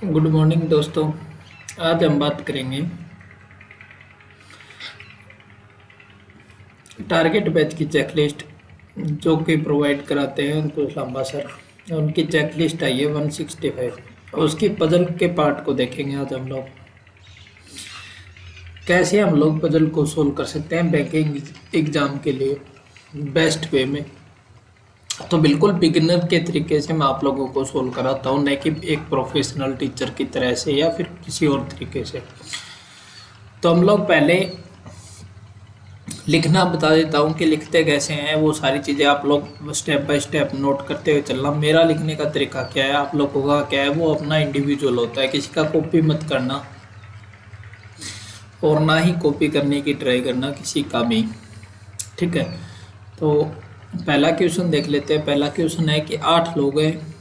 Good morning दोस्तों। आज हम बात करेंगे टारगेट बैच की चेकलिस्ट जो कि प्रोवाइड कराते हैं अंकुश लांबा सर। उनकी चेकलिस्ट आई है 165। उसकी पजल के पार्ट को देखेंगे आज हम लोग। कैसे हम लोग पजल को सोल्व कर सकते हैं बैंकिंग एग्जाम के लिए बेस्ट वे में। तो बिल्कुल बिगिनर के तरीके से मैं आप लोगों को सोल्व कराता हूँ, न कि एक प्रोफेशनल टीचर की तरह से या फिर किसी और तरीके से। तो हम लोग पहले लिखना बता देता हूँ कि लिखते कैसे हैं। वो सारी चीज़ें आप लोग स्टेप बाय स्टेप नोट करते हुए चलना। मेरा लिखने का तरीका क्या है, आप लोगों का क्या है, वो अपना इंडिविजुअल होता है। किसी का कॉपी मत करना और ना ही कॉपी करने की ट्राई करना किसी का भी, ठीक है। तो पहला क्वेश्चन देख लेते हैं। पहला क्वेश्चन है कि 8 लोग हैं,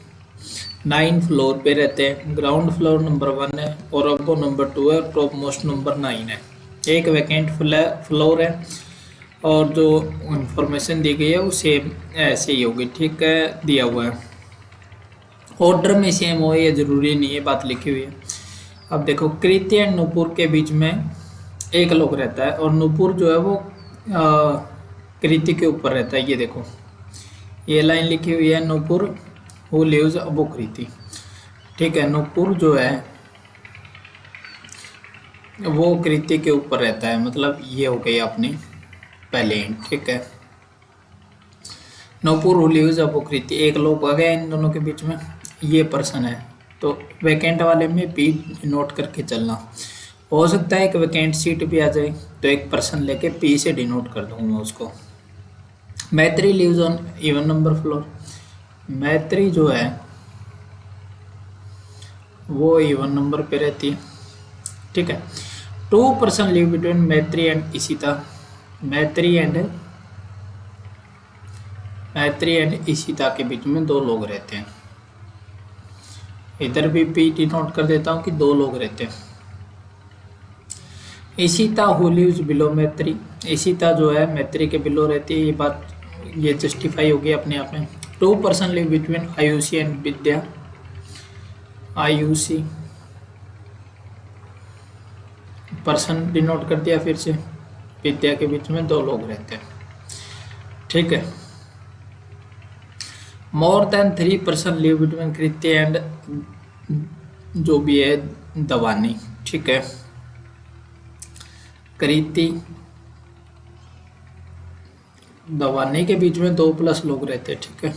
9 फ्लोर पे रहते हैं। ग्राउंड फ्लोर नंबर 1 है और अबो नंबर 2 है और टॉप मोस्ट नंबर 9 है। एक वैकेंट फ्लोर है और जो इंफॉर्मेशन दी गई है वो सेम ऐसे ही होगी, ठीक है, दिया हुआ है। ऑर्डर में सेम हो ये ज़रूरी नहीं है, बात लिखी हुई है। अब देखो, कृति एंड नूपुर के बीच में एक लोग रहता है और नूपुर जो है वो कृति के ऊपर रहता है। ये देखो, ये लाइन लिखी हुई है, नूपुर हु लिव्स अबो कृति, ठीक है। नूपुर जो है वो कृति के ऊपर रहता है, मतलब ये हो गई अपनी पहले हिंट, ठीक है। नूपुर हु लिव्स अबो कृति, एक लोग आ गया इन दोनों के बीच में, ये पर्सन है। तो वैकेंट वाले में पी नोट करके चलना। हो सकता है एक वैकेंट सीट भी आ जाए तो एक पर्सन लेके पी से डिनोट कर दूंगा उसको। Maitri lives on even number floor, Maitri जो है वो इवन नंबर पे रहती है, ठीक है। 2 पर्सन लिव बिटवीन मैत्री एंड इशिता, मैत्री एंड इशिता के बीच में 2 लोग रहते हैं। इधर भी पी डिनोट कर देता हूँ कि 2 लोग रहते हैं। इशिता हु लिव्स बिलो मैत्री, इशिता जो है मैत्री के बिलो रहती है। ये बात ये जस्टिफाई होगी अपने आप में। 2 person live between Ayushi and Vidya, Ayushi person denote कर दिया फिर से। विद्या के बीच में 2 लोग रहते हैं, ठीक है। More than 3 person live between Kriti and जो भी है दवानी, ठीक है। कृति दवानी के बीच में 2 प्लस लोग रहते हैं, ठीक है।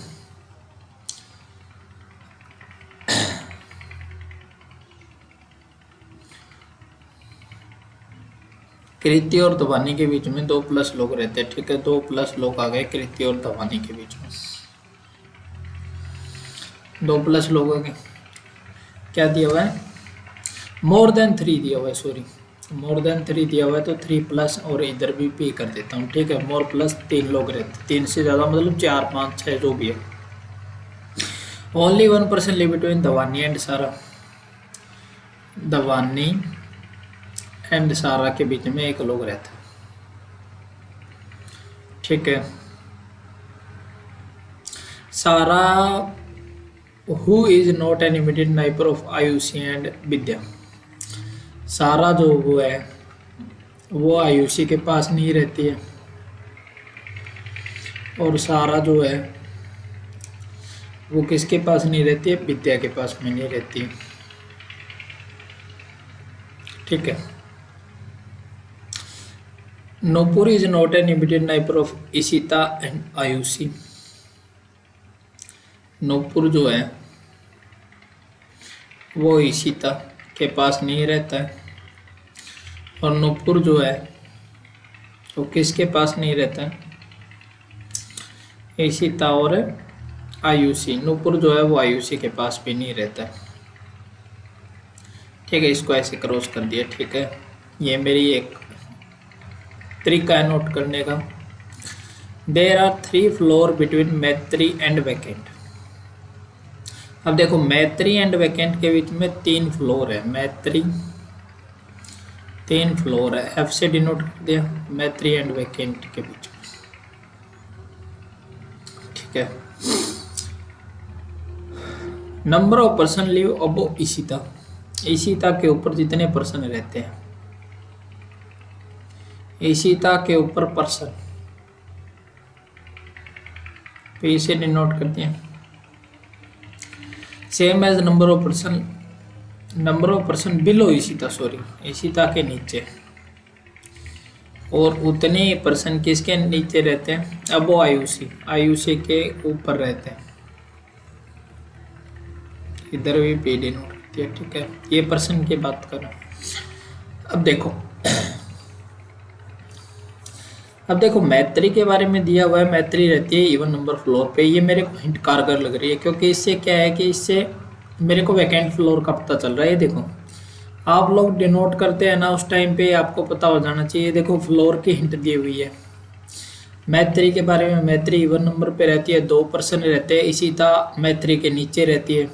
कृति और दवानी के बीच में 2 प्लस लोग रहते हैं, ठीक है। 2 प्लस लोग आ गए कृति और दवानी के बीच में, 2 प्लस लोग आ गए। क्या दिया हुआ है, मोर देन 3 दिया हुआ है, सॉरी, मोर देन 3 दिया हुआ है तो 3 प्लस और इधर भी पे कर देता हूँ, ठीक है। मोर प्लस 3 लोग रहते, 3 से ज़्यादा मतलब 4 5 6 जो भी है। Only 1 person live between Dhwani and Sara, Dhwani and सारा के बीच में एक लोग रहता है, ठीक है। Sara who is not an immediate neighbour of Ayushi and Vidya, Sara जो वो है वो आयुषी के पास नहीं रहती है और सारा जो है वो किसके पास नहीं रहती है, विद्या के पास में नहीं रहती है, ठीक है। Nupur is not an immediate neighbour of Ishita and Ayushi, Nupur जो है वो इशिता के पास नहीं रहता है और नूपुर जो है वो किसके पास नहीं रहता है, इशिता और आयुषी। नूपुर जो है वो आयुषी के पास भी नहीं रहता है, ठीक है। इसको ऐसे क्रॉस कर दिया, ठीक है। ये मेरी एक तरीका है नोट करने का। देयर आर 3 फ्लोर बिटवीन मैत्री एंड वैकेंट। अब देखो, मैत्री एंड वैकेंट के बीच में 3 फ्लोर है, मैत्री 3 फ्लोर है, एफ से डिनोट कर दिया मैत्री एंड वैकेंट के बीच में, ठीक है। नंबर ऑफ पर्सन लिव अबो इशिता, ईशिता के ऊपर जितने पर्सन रहते हैं, ईशिता के ऊपर पर्सन, तो इसे डिनोट करते हैं same as number of person below Ishita, sorry Ishita के नीचे, और उतने पर्सन किसके नीचे रहते हैं, अब वो आयुषी के ऊपर रहते हैं, इधर भी पे डिनोट करती है। ठीक है, ये पर्सन की बात करो। अब देखो मैत्री के बारे में दिया हुआ है, मैत्री रहती है इवन नंबर फ्लोर पे। ये मेरे को हिंट कारगर लग रही है, क्योंकि इससे क्या है कि इससे मेरे को वैकेंट फ्लोर का पता चल रहा है। देखो आप लोग डिनोट करते हैं ना, उस टाइम पे आपको पता हो जाना चाहिए। देखो फ्लोर की हिंट दी हुई है मैत्री के बारे में, मैत्री इवन नंबर पे रहती है, 2 पर्सन रहते हैं, ईशिता मैत्री के नीचे रहती है।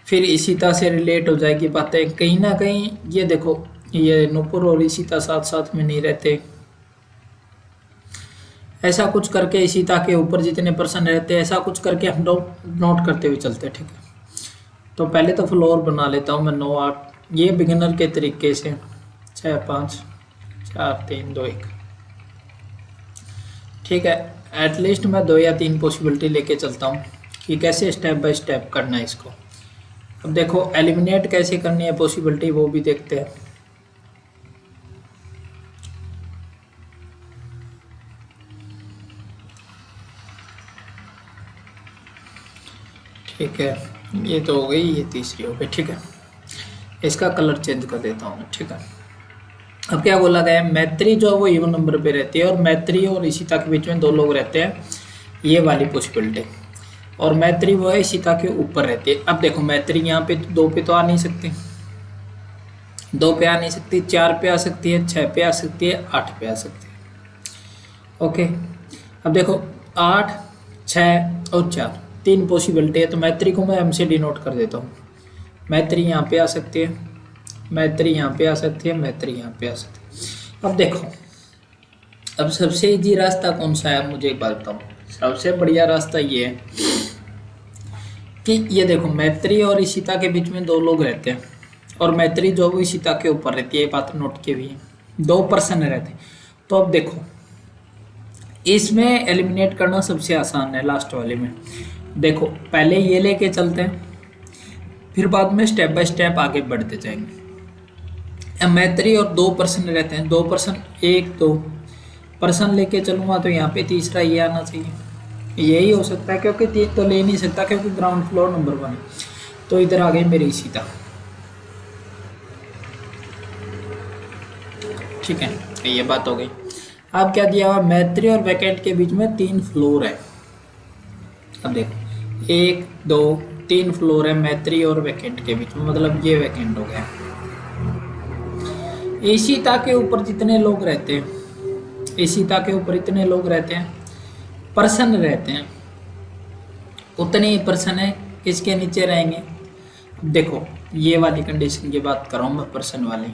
फिर ईशिता से रिलेट हो जाएगी बातें कहीं ना कहीं। ये देखो ये नूपुर और ईशिता साथ साथ में नहीं रहते, ऐसा कुछ करके ईशिता के ऊपर जितने पर्सन रहते हैं, ऐसा कुछ करके हम लोग नोट करते हुए चलते हैं। ठीक है, तो पहले तो फ्लोर बना लेता हूँ मैं 9 8, ये बिगिनर के तरीके से 6 5 4 3 2 1। ठीक है, एटलीस्ट मैं 2 या 3 पॉसिबिलिटी लेके चलता हूँ कि कैसे स्टेप बाय स्टेप करना है इसको। अब देखो एलिमिनेट कैसे करनी है पॉसिबिलिटी, वो भी देखते हैं। ठीक है, ये तो हो गई, ये तीसरी हो गई। ठीक है, इसका कलर चेंज कर देता हूँ। ठीक है, अब क्या बोला गया है, मैत्री जो है वो इवन नंबर पे रहती है, और मैत्री और ईशिता के बीच में 2 लोग रहते हैं, ये वाली पॉसिबिलिटी। और मैत्री वो है ईशिता के ऊपर रहती है। अब देखो मैत्री यहाँ पे 2 पे तो आ नहीं सकती, 2 पे आ नहीं सकती, 4 पे आ सकती है, 6 पे आ सकती है, 8 पे आ सकती है। ओके, अब देखो 8 6 और 4 3 पॉसिबिलिटी है, तो मैत्री को मैं एम से डिनोट कर देता हूँ। मैत्री यहाँ पे आ सकती है, मैत्री यहाँ पे आ सकती है, मैत्री यहाँ पे आ सकती है। अब देखो, अब सबसे इजी रास्ता कौन सा है, मुझे एक बात बताओ। सबसे बढ़िया रास्ता ये है कि ये देखो मैत्री और ईशिता के बीच में 2 लोग रहते हैं, और मैत्री जो वो ईशिता के ऊपर रहती है, ये बात नोट की हुई है, 2 पर्सन रहते हैं। तो अब देखो इसमें एलिमिनेट करना सबसे आसान है लास्ट वाले में। देखो पहले ये लेके चलते हैं, फिर बाद में स्टेप बाय स्टेप आगे बढ़ते जाएंगे। मैत्री और 2 पर्सन रहते हैं, 2 पर्सन 1 2 पर्सन लेके चलूँगा तो यहाँ पे तीसरा ये आना चाहिए, यही हो सकता है, क्योंकि 3 तो ले नहीं सकता क्योंकि ग्राउंड फ्लोर नंबर 1 है। तो इधर आ गई मेरी ईशिता। ठीक है, ये बात हो गई। अब क्या दिया हुआ, मैत्री और वैकेंट के बीच में 3 फ्लोर है। अब देखो 1 2 3 फ्लोर है मैत्री और वैकेंट के बीच में, मतलब ये वैकेंट हो गया। ईशिता के ऊपर जितने लोग रहते हैं, ईशिता के ऊपर इतने लोग रहते हैं, पर्सन रहते हैं, उतने ही पर्सन है किसके नीचे रहेंगे। देखो ये वाली कंडीशन की बात कर रहा हूँ मैं, पर्सन वाली।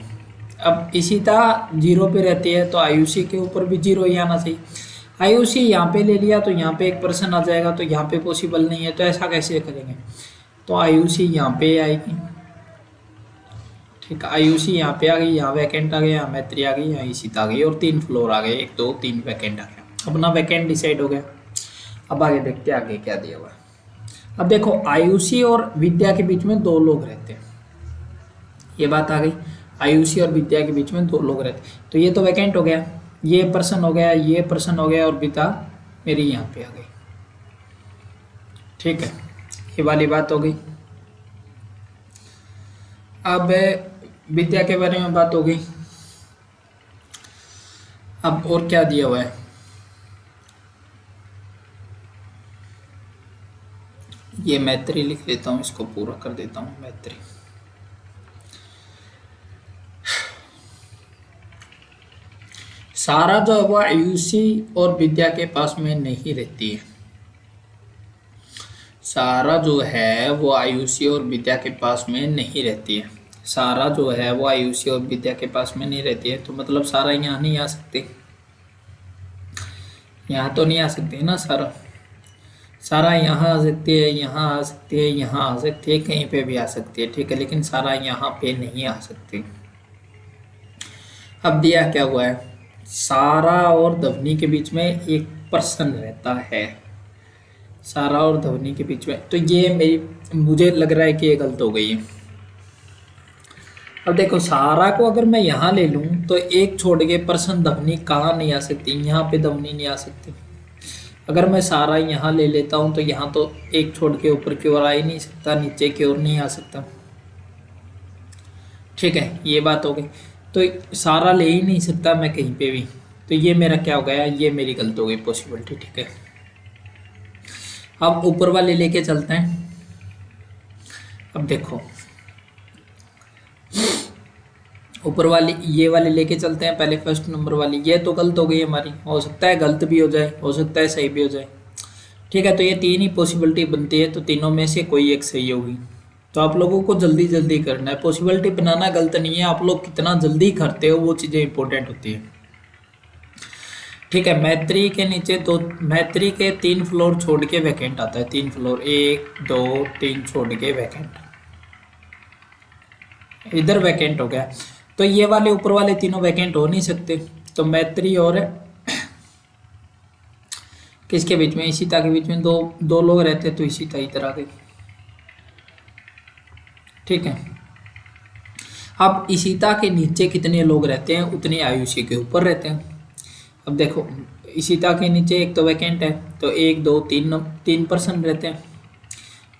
अब ईशिता 0 पे रहती है, तो आयुषी के ऊपर भी 0 ही आना चाहिए। आयुषी यहाँ पे ले लिया तो यहाँ पे एक पर्सन आ जाएगा, तो यहाँ पे पॉसिबल नहीं है, तो ऐसा कैसे करेंगे। तो आयुषी यहाँ पे आएगी। ठीक है, आयुषी यहाँ पे आ गई, यहाँ वैकेंट आ गया, यहाँ मैत्री आ गई, यहाँ ईशिता आ गई, और 3 फ्लोर आ गए, 1 2 3 वैकेंट आ गया। अपना वैकेंट डिसाइड हो गया। अब आगे देखते हैं आगे क्या दिया हुआ है। अब देखो आयुषी और विद्या के बीच में 2 लोग रहते हैं, ये बात आ गई। आयुषी और विद्या के बीच में 2 लोग रहते हैं, तो ये तो वैकेंट हो गया, ये पर्सन हो गया, ये पर्सन हो गया, और विद्या मेरी यहाँ पे आ गई। ठीक है, ये वाली बात हो गई। अब विद्या के बारे में बात हो गई। अब और क्या दिया हुआ है, ये मैत्री लिख लेता हूँ, इसको पूरा कर देता हूँ। मैत्री सारा जो है वो आयुषी और विद्या के पास में नहीं रहती है। सारा जो है वो आयुषी और विद्या के पास में नहीं रहती है। सारा जो है वो आयुषी और विद्या के पास में नहीं रहती है, तो मतलब सारा यहाँ नहीं आ सकती, यहाँ तो नहीं आ सकती है ना सारा। सारा यहाँ आ सकती है, यहाँ आ सकती है, यहाँ आ सकती है, कहीं पे भी आ सकती है, ठीक है, लेकिन सारा यहाँ पे नहीं आ सकती। अब दिया क्या हुआ है, सारा और ध्वनि के बीच में एक पर्सन रहता है, सारा और ध्वनि के बीच में, तो ये मेरी मुझे लग रहा है कि ये गलत हो गई है। अब देखो सारा को अगर मैं यहाँ ले लूँ तो एक छोड़ के पर्सन ध्वनि कहाँ नहीं आ सकती, यहाँ पे ध्वनि नहीं आ सकती। अगर मैं सारा यहाँ ले लेता हूँ तो यहाँ तो एक छोड़ के ऊपर की ओर आ ही नहीं सकता, नीचे की ओर नहीं आ सकता, ठीक है, ये बात हो गई। तो सारा ले ही नहीं सकता मैं कहीं पे भी, तो ये मेरा क्या हो गया, ये मेरी गलत हो गई पॉसिबिलिटी, ठीक है। अब ऊपर वाले लेके चलते हैं। अब देखो ऊपर वाली ये वाले लेके चलते हैं, पहले फर्स्ट नंबर वाली, ये तो गलत हो गई हमारी, हो सकता है गलत भी हो जाए, हो सकता है सही भी हो जाए, ठीक है। तो ये तीन ही पॉसिबिलिटी बनती है, तो तीनों में से कोई एक सही होगी। तो आप लोगों को जल्दी जल्दी करना है, पॉसिबिलिटी बनाना गलत नहीं है, आप लोग कितना जल्दी करते हो वो चीज़ें इंपॉर्टेंट होती है, ठीक है। मैत्री के नीचे दो, मैत्री के 3 फ्लोर छोड़ के वैकेंट आता है, 3 फ्लोर 1 2 3 छोड़ के वैकेंट, इधर वैकेंट हो गया। तो ये वाले ऊपर वाले तीनों वैकेंट हो नहीं सकते, तो मैत्री और किसके बीच में, इशिता के बीच में दो दो लोग रहते, तो इशिता इधर आ गई, ठीक है। अब इशिता के नीचे कितने लोग रहते हैं, उतने आयुषी के ऊपर रहते हैं। अब देखो इशिता के नीचे एक तो वैकेंट है, तो 1 2 3 पर्सन रहते हैं,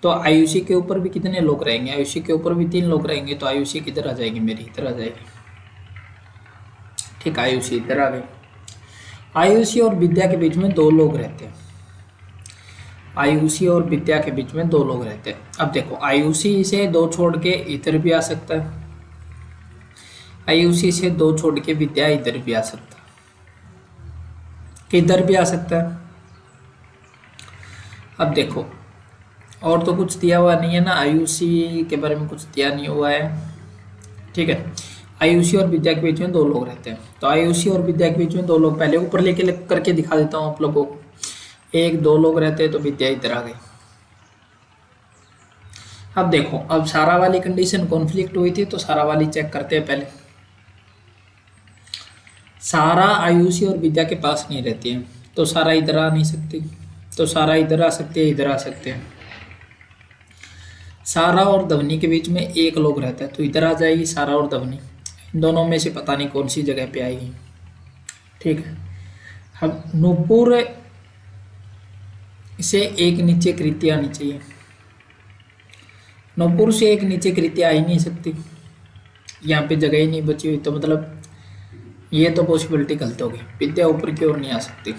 तो आयुषी के ऊपर भी कितने लोग रहेंगे, आयुषी के ऊपर भी 3 लोग रहेंगे, तो आयुषी किधर आ जाएगी, मेरी इधर आ जाएगी, ठीक, आयुषी इधर आ गई। आयुषी और विद्या के बीच में 2 लोग रहते हैं, आयुषी और विद्या के बीच में 2 लोग रहते हैं। अब देखो आयुषी से 2 छोड़ के इधर भी आ सकता है, आयुषी से 2 छोड़ के विद्या इधर भी आ सकता है, किधर भी आ सकता है। अब देखो और तो कुछ दिया हुआ नहीं है ना, आयुषी के बारे में कुछ दिया नहीं हुआ है, ठीक है। आयुषी और विद्या के बीच में 2 लोग रहते हैं, तो आयुषी और विद्या के बीच में 2 लोग, पहले ऊपर लेके करके दिखा देता हूँ आप लोगों को। 1 2 लोग रहते हैं, तो विद्या इधर आ गई। अब देखो अब सारा वाली कंडीशन कॉन्फ्लिक्ट हुई थी, तो सारा वाली चेक करते हैं पहले। सारा आयुषी और विद्या के पास नहीं रहती है, तो सारा इधर आ नहीं सकती, तो सारा इधर आ सकती है, इधर आ सकते हैं। सारा और ध्वनि के बीच में 1 लोग रहता है, तो इधर आ जाएगी सारा और ध्वनि, इन दोनों में से पता नहीं कौन सी जगह पे आएगी, ठीक है। अब नूपुर से एक नीचे कृति आनी चाहिए, नूपुर से एक नीचे कृति आ ही नहीं सकती, यहाँ पे जगह ही नहीं बची हुई, तो मतलब ये तो पॉसिबिलिटी गलत होगी, विद्या ऊपर की ओर नहीं आ सकती।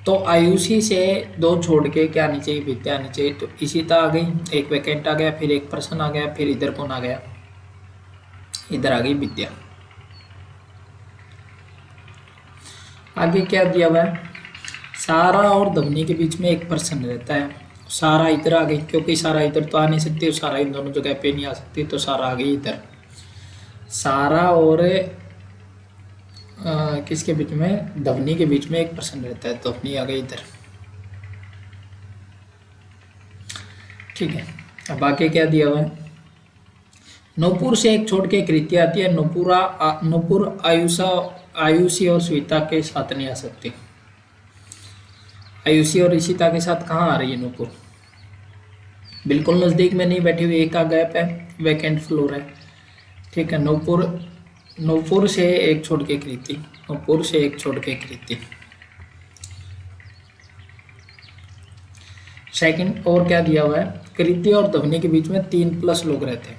तो आयुषी से 2 छोड़ के क्या आनी चाहिए, विद्या आनी चाहिए, तो इशिता आ गई, एक वैकेंट आ गया, फिर एक पर्सन आ गया, फिर इधर कौन आ गया, इधर आ गई विद्या। आगे क्या दिया हुआ है, सारा और ध्वनि के बीच में 1 पर्सन रहता है, सारा इधर आ गई, क्योंकि सारा इधर तो आ नहीं सकती, सारा इन दोनों जगह पे नहीं आ सकती, तो सारा आ गई इधर। सारा और किसके बीच में, ध्वनि के बीच में 1 पर्सन रहता है, ध्वनि आ गई इधर, ठीक है। अब आगे क्या दिया हुआ है, नूपुर से एक छोड़ के कृति आती है, नूपुर आयुषी और श्वेता के साथ नहीं आ सकती, आयुषी और इशिता के साथ कहाँ आ रही है नूपुर, बिल्कुल नज़दीक में नहीं बैठी हुई, 1 का गैप है, वैकेंट फ्लोर है, ठीक है। नूपुर से 1 छोड़ के कृति, नूपुर से 1 छोड़ के कृति। सेकंड और क्या दिया हुआ है, कृति और ध्वनि के बीच में 3+ लोग रहते हैं,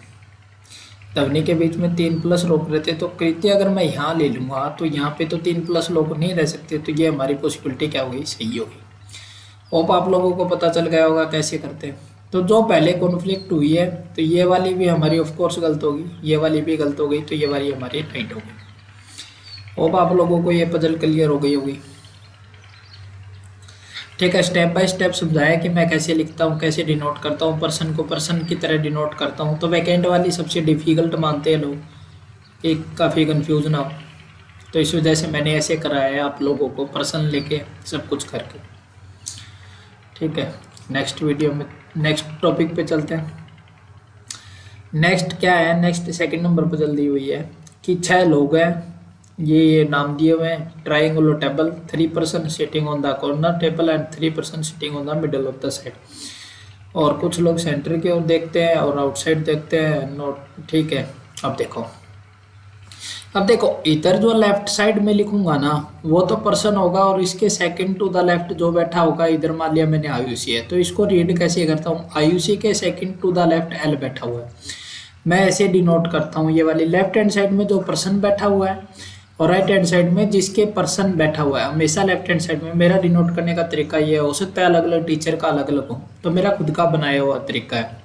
ध्वनि के बीच में 3+ लोग रहते हैं, तो कृति अगर मैं यहाँ ले लूँगा तो यहाँ पे तो 3+ लोग नहीं रह सकते, तो ये हमारी पॉसिबिलिटी क्या होगी, सही होगी। होप आप लोगों को पता चल गया होगा कैसे करते हैं। तो जो पहले कॉन्फ्लिक्ट हुई है, तो ये वाली भी हमारी ऑफ कोर्स गलत होगी, ये वाली भी गलत हो गई, तो ये वाली हमारी राइट होगी। होप आप लोगों को ये पजल क्लियर हो गई होगी, ठीक है। स्टेप बाय स्टेप समझाया कि मैं कैसे लिखता हूँ, कैसे डिनोट करता हूँ, पर्सन को पर्सन की तरह डिनोट करता हूँ। तो वैकेंट वाली सबसे डिफिकल्ट मानते हैं लोग कि काफ़ी कन्फ्यूज ना हो, तो इस वजह से मैंने ऐसे कराया है आप लोगों को, पर्सन लेके सब कुछ करके। ठीक है, नेक्स्ट वीडियो में नेक्स्ट टॉपिक पे चलते हैं। नेक्स्ट क्या है, नेक्स्ट सेकंड नंबर पर जल्दी हुई है कि 6 लोग हैं, ये नाम दिए हुए हैं triangular table, 3 person sitting on the corner table and 3 person sitting on the middle of the side. और कुछ लोग सेंटर की ओर देखते हैं और आउटसाइड देखते हैं, नोट ठीक है। अब देखो इधर जो लेफ्ट साइड में लिखूंगा ना वो तो पर्सन होगा, और इसके सेकंड टू द लेफ्ट जो बैठा होगा, इधर मान लिया मैंने आयुषी है, तो इसको रीड कैसे करता हूँ, आयुषी के second to the left L बैठा हुआ है, मैं ऐसे डिनोट करता हूँ। ये वाली लेफ्ट हैंड साइड में जो पर्सन बैठा हुआ है और राइट हैंड साइड में जिसके पर्सन बैठा हुआ है, हमेशा लेफ्ट हैंड साइड में। मेरा डिनोट करने का तरीका ये हो सकता है अलग अलग टीचर का अलग अलग हो, तो मेरा खुद का बनाया हुआ तरीका है,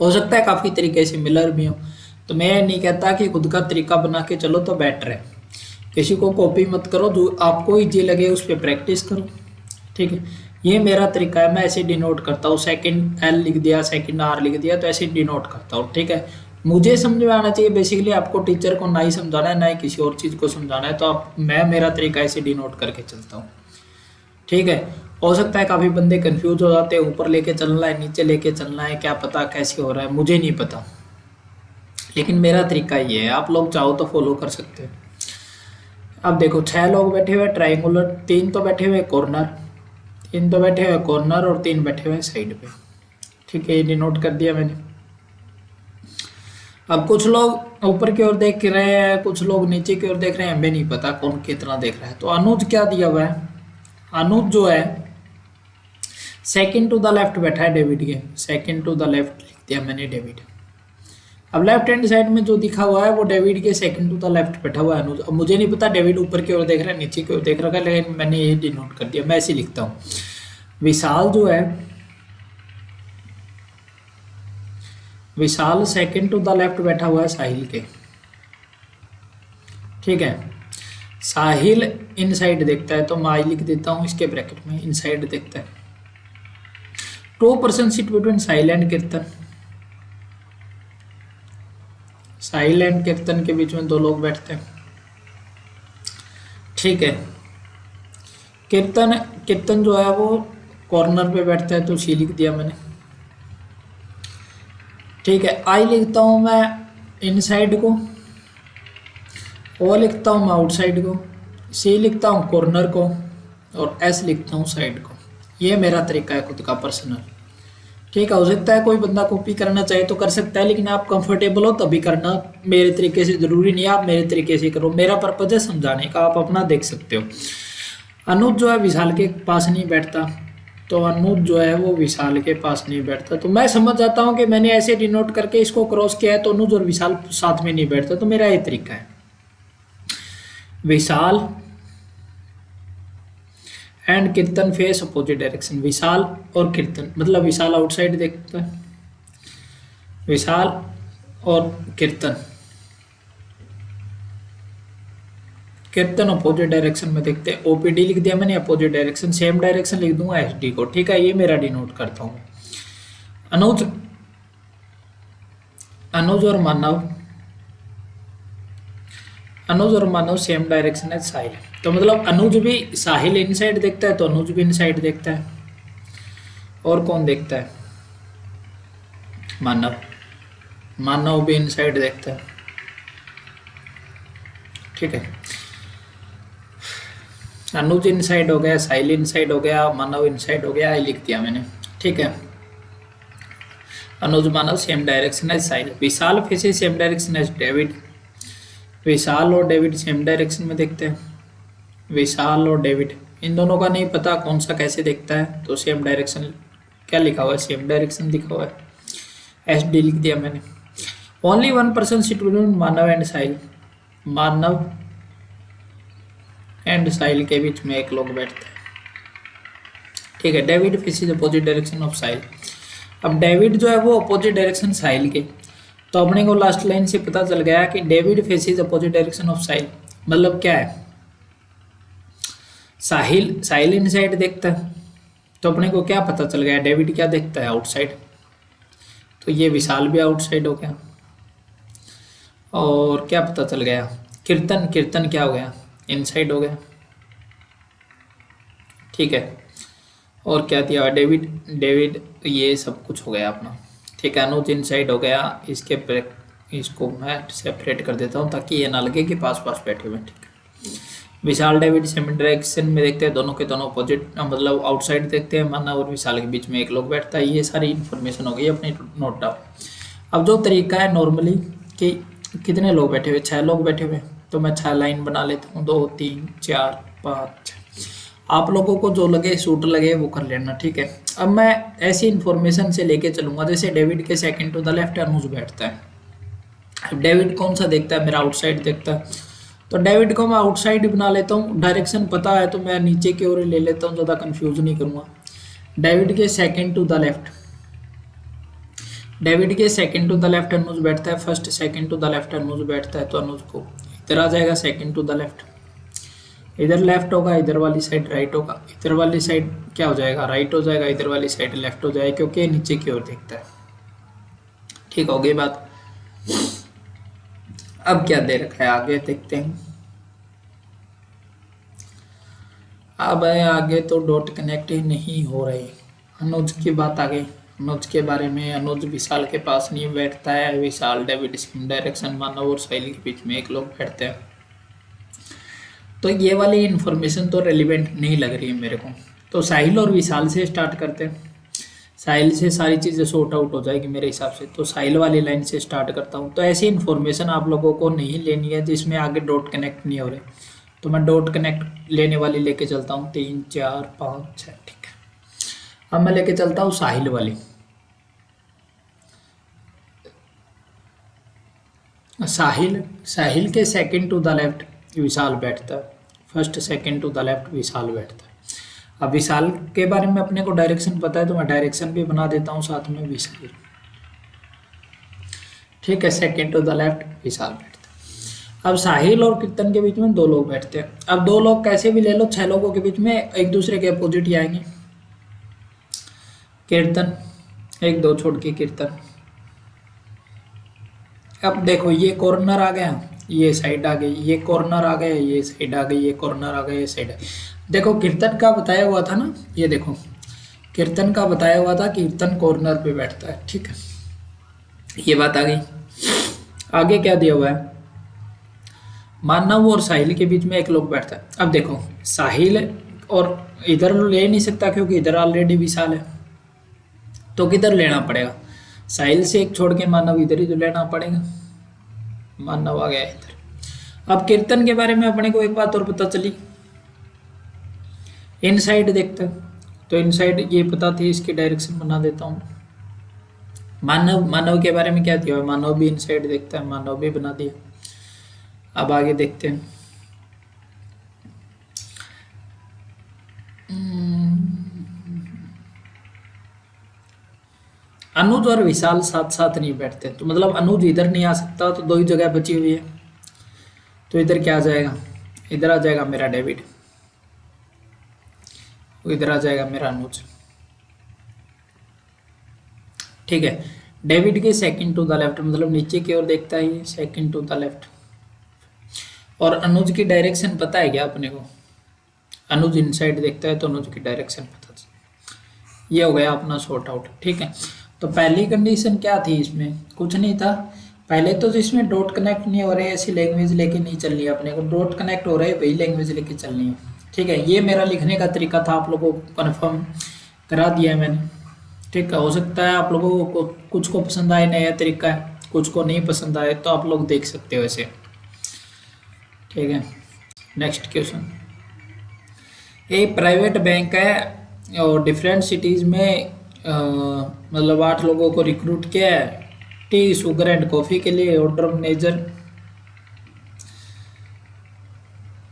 हो सकता है काफ़ी तरीके से मिलर भी हो। तो मैं नहीं कहता कि खुद का तरीका बना के चलो तो बेटर है, किसी को कॉपी मत करो, जो आपको ईजी लगे उस पर प्रैक्टिस करो, ठीक है। ये मेरा तरीका है, मैं ऐसे डिनोट करता हूँ, सेकंड एल लिख दिया, सेकंड आर लिख दिया, तो ऐसे डिनोट करता हूँ, ठीक है। मुझे समझ में आना चाहिए, बेसिकली आपको टीचर को ना ही समझाना है ना ही किसी और चीज़ को समझाना है, तो मैं मेरा तरीका ऐसे डिनोट करके चलता हूँ, ठीक है। हो सकता है काफ़ी बंदे कंफ्यूज हो जाते हैं, ऊपर लेके चलना है नीचे लेके चलना है, क्या पता कैसे हो रहा है, मुझे नहीं पता, लेकिन मेरा तरीका ये है, आप लोग चाहो तो फॉलो कर सकते हैं। अब देखो 6 लोग बैठे हुए ट्राइंगुलर, 3 तो बैठे हुए कॉर्नर, 3 तो बैठे हुए कॉर्नर और 3 बैठे हुए साइड पे, ठीक है, ये डिनोट कर दिया मैंने। अब कुछ लोग ऊपर की ओर देख रहे हैं, कुछ लोग नीचे की ओर देख रहे हैं, हमें नहीं पता कौन कितना देख रहा है। तो अनुज क्या दिया हुआ है, अनुज जो है सेकंड टू द लेफ्ट बैठा है डेविड के, सेकंड टू द लेफ्ट लिख दिया मैंने डेविड। अब लेफ्ट हैंड साइड में जो दिखा हुआ है वो डेविड के सेकंड टू द लेफ्ट बैठा हुआ है अनुज। अब मुझे नहीं पता डेविड ऊपर की ओर देख रहा है नीचे की ओर देख रहा है, लेकिन मैंने ये डिनोट कर दिया, मैं ऐसे लिखता हूँ। विशाल जो है, विशाल सेकंड टू द लेफ्ट बैठा हुआ है साहिल के, ठीक है। साहिल इनसाइड देखता है, तो मैं आई लिख देता हूँ इसके ब्रैकेट में, इनसाइड देखता है। 2 person sit between Sahil and कीर्तन, साहिल एंड कीर्तन के बीच में 2 लोग बैठते हैं, ठीक है। कीर्तन कीर्तन जो है वो कॉर्नर पे बैठता है, तो सी लिख दिया मैंने, ठीक है। आई लिखता हूँ मैं इनसाइड को, ओ लिखता हूँ मैं आउटसाइड को, सी लिखता हूँ कॉर्नर को, और एस लिखता हूँ साइड को। ये मेरा तरीका है खुद का पर्सनल, ठीक है। हो सकता है कोई बंदा कॉपी करना चाहे तो कर सकता है, लेकिन आप कंफर्टेबल हो तभी करना, मेरे तरीके से ज़रूरी नहीं है आप मेरे तरीके से करो, मेरा पर्पज है समझाने का, आप अपना देख सकते हो। अनुज जो है विशाल के पास नहीं बैठता, तो अनुज जो है वो विशाल के पास नहीं बैठता, तो मैं समझ जाता हूँ कि मैंने ऐसे डिनोट करके इसको क्रॉस किया है, तो अनुज और विशाल साथ में नहीं बैठता, तो मेरा ये तरीका है। विशाल एंड कीर्तन फेस अपोजिट डायरेक्शन, विशाल और कीर्तन, मतलब विशाल आउटसाइड देखता है, विशाल और कीर्तन, कीर्तन अपोजिट डायरेक्शन में देखते हैं। ओपीडी लिख दिया मैंने, अपोजिट डायरेक्शन, सेम डायरेक्शन लिख दूंगा एसडी को, ठीक है। ये मेरा डिनोट करता हूँ। अनुज अनुज और मानव, अनुज और मानव सेम डायरेक्शन है साहिल, तो मतलब अनुज भी साहिल इनसाइड देखता है, तो अनुज भी इनसाइड देखता है। और कौन देखता है, मानव, मानव भी इनसाइड देखता है, ठीक है। अनुज इनसाइड हो गया, साहिल इनसाइड हो गया, मानव इनसाइड हो गया, आई लिख दिया मैंने, ठीक है। अनुज मानव सेम डायरेक्शन है साहिल, विशाल फेसे सेम डायरेक्शन है डेविड, विशाल और डेविड सेम डायरेक्शन में देखते हैं, विशाल और डेविड, इन दोनों का नहीं पता कौन सा कैसे देखता है, तो सेम डायरेक्शन, क्या लिखा हुआ है, सेम डायरेक्शन लिखा हुआ है, एस डी लिख दिया मैंने। Only 1 person sit between Manav and Sahil, Manav and Sahil के बीच में 1 लोग बैठते हैं, ठीक है। David faces opposite direction of Sahil, अब डेविड जो है वो अपोजिट डायरेक्शन साहिल के, तो अपने को लास्ट लाइन से पता चल गया कि David faces opposite direction of Sahil, मतलब क्या है, साहिल साहिल इनसाइड देखता है, तो अपने को क्या पता चल गया, डेविड क्या देखता है, आउटसाइड, तो ये विशाल भी आउटसाइड हो गया। और क्या पता चल गया, कीर्तन, कीर्तन क्या हो गया, इनसाइड हो गया, ठीक है। और क्या दिया, डेविड डेविड ये सब कुछ हो गया अपना। ठीक है, अनुज इनसाइड हो गया। इसको मैं सेपरेट कर देता हूँ ताकि ये ना लगे कि पास पास बैठे हुए। ठीक है, विशाल डेविड सेम डायरेक्शन में देखते हैं, दोनों के दोनों अपोजिट मतलब आउटसाइड देखते हैं। मानव और विशाल के बीच में एक लोग बैठता है। ये सारी इन्फॉर्मेशन हो गई अपनी नोट डाउन। अब जो तरीका है नॉर्मली कि कितने लोग बैठे हुए, 6 लोग बैठे हुए, तो मैं 6 लाइन बना लेता हूँ, 2 3 4 5 6। आप लोगों को जो लगे सूट लगे वो कर लेना। ठीक है, अब मैं ऐसी इन्फॉर्मेशन से लेके चलूंगा जैसे डेविड के second to the left Anuj बैठता है। अब डेविड कौन सा देखता है, मेरा आउटसाइड देखता है, तो डेविड को मैं आउटसाइड ही बना लेता हूँ। डायरेक्शन पता है तो मैं नीचे की ओर ही ले लेता हूँ, ज़्यादा कंफ्यूज नहीं करूँगा। डेविड के second to the left, David के second to the left Anuj बैठता है। First second to the left Anuj बैठता है, तो अनुज को इधर आ जाएगा सेकंड टू द लेफ्ट। इधर लेफ्ट होगा, इधर वाली साइड राइट होगा। इधर वाली साइड क्या हो जाएगा, राइट हो जाएगा। इधर वाली साइड लेफ्ट हो जाएगी क्योंकि ये नीचे की ओर देखता है। ठीक हो गई बात। अब क्या दे रखा है आगे देखते हैं। अब है आगे तो डॉट कनेक्ट ही नहीं हो रहे। अनुज की बात आ गई। अनुज के बारे में, अनुज विशाल के पास नहीं बैठता है। विशाल डेविड सेम डायरेक्शन, मानव और साहिल के बीच में एक लोग बैठते हैं। तो ये वाली इन्फॉर्मेशन तो रेलिवेंट नहीं लग रही है मेरे को, तो साहिल और विशाल से स्टार्ट करते हैं। साहिल से सारी चीज़ें सॉर्ट आउट हो जाएगी मेरे हिसाब से, तो साहिल वाली लाइन से स्टार्ट करता हूँ। तो ऐसी इन्फॉर्मेशन आप लोगों को नहीं लेनी है जिसमें आगे डॉट कनेक्ट नहीं हो रहे, तो मैं डॉट कनेक्ट लेने वाली लेके चलता हूँ। 3 4 5 6। ठीक है, अब मैं लेके चलता हूँ साहिल वाली। साहिल साहिल के second to the left Vishal बैठता है। First second to the left Vishal बैठता है। अब विशाल के बारे में अपने को डायरेक्शन पता है, तो मैं डायरेक्शन भी बना देता हूँ साथ में विशाल। ठीक है, second to the left Vishal बैठता है। अब साहिल और कीर्तन के बीच में 2 लोग बैठते हैं। अब 2 लोग कैसे भी ले लो, 6 लोगों के बीच में एक दूसरे के अपोजिट ही आएंगे। कीर्तन, 1 2 छोड़ के कीर्तन। अब देखो ये कॉर्नर आ गया, ये साइड आ गई, ये कॉर्नर आ गया, ये साइड आ गई, ये कॉर्नर आ गया, ये साइड आ गई। देखो कीर्तन का बताया हुआ था ना, ये देखो कीर्तन का बताया हुआ था, कीर्तन कॉर्नर पे बैठता है। ठीक है, ये बात आ गई। आगे क्या दिया हुआ है, मानव और साहिल के बीच में एक लोग बैठता है। अब देखो साहिल और इधर ले नहीं सकता क्योंकि इधर ऑलरेडी विशाल है, तो किधर लेना पड़ेगा, साहिल से एक छोड़ के मानव इधर ही तो लेना पड़ेगा। मानव आ गया इधर। अब कीर्तन के बारे में अपने को एक बात और पता चली, इनसाइड देखते हैं, तो इनसाइड ये पता थी, इसकी डायरेक्शन बना देता हूँ। मानव के बारे में क्या दिया, मानव भी इनसाइड देखता है, मानव भी बना दिया। अब आगे देखते हैं। अनुज और विशाल साथ साथ नहीं बैठते, तो मतलब अनुज इधर नहीं आ सकता, तो 2 ही जगह बची हुई है। तो इधर क्या आ जाएगा, इधर आ जाएगा मेरा डेविड, इधर आ जाएगा मेरा अनुज। ठीक है, डेविड के सेकंड टू द लेफ्ट मतलब नीचे की ओर देखता है, ये सेकंड टू द लेफ्ट। और अनुज की डायरेक्शन पता है क्या अपने को, अनुज इनसाइड देखता है तो अनुज की डायरेक्शन पता चल। ये हो गया अपना सॉर्ट आउट। ठीक है, तो पहली कंडीशन क्या थी, इसमें कुछ नहीं था। पहले तो जिसमें डॉट कनेक्ट नहीं हो रहे ऐसी लैंग्वेज लेके नहीं चलनी है अपने को, डॉट कनेक्ट हो रहे वही लैंग्वेज लेके चलनी है। ठीक है, ये मेरा लिखने का तरीका था, आप लोगों को कन्फर्म करा दिया है मैंने। ठीक है, हो सकता है आप लोगों को कुछ को पसंद आए, नया तरीका है, कुछ को नहीं पसंद आए, तो आप लोग देख सकते हो ऐसे। ठीक है, नेक्स्ट क्वेश्चन। एक प्राइवेट बैंक है और डिफरेंट सिटीज़ में मतलब 8 लोगों को रिक्रूट किया है, टी शुगर एंड कॉफ़ी के लिए। Order manager,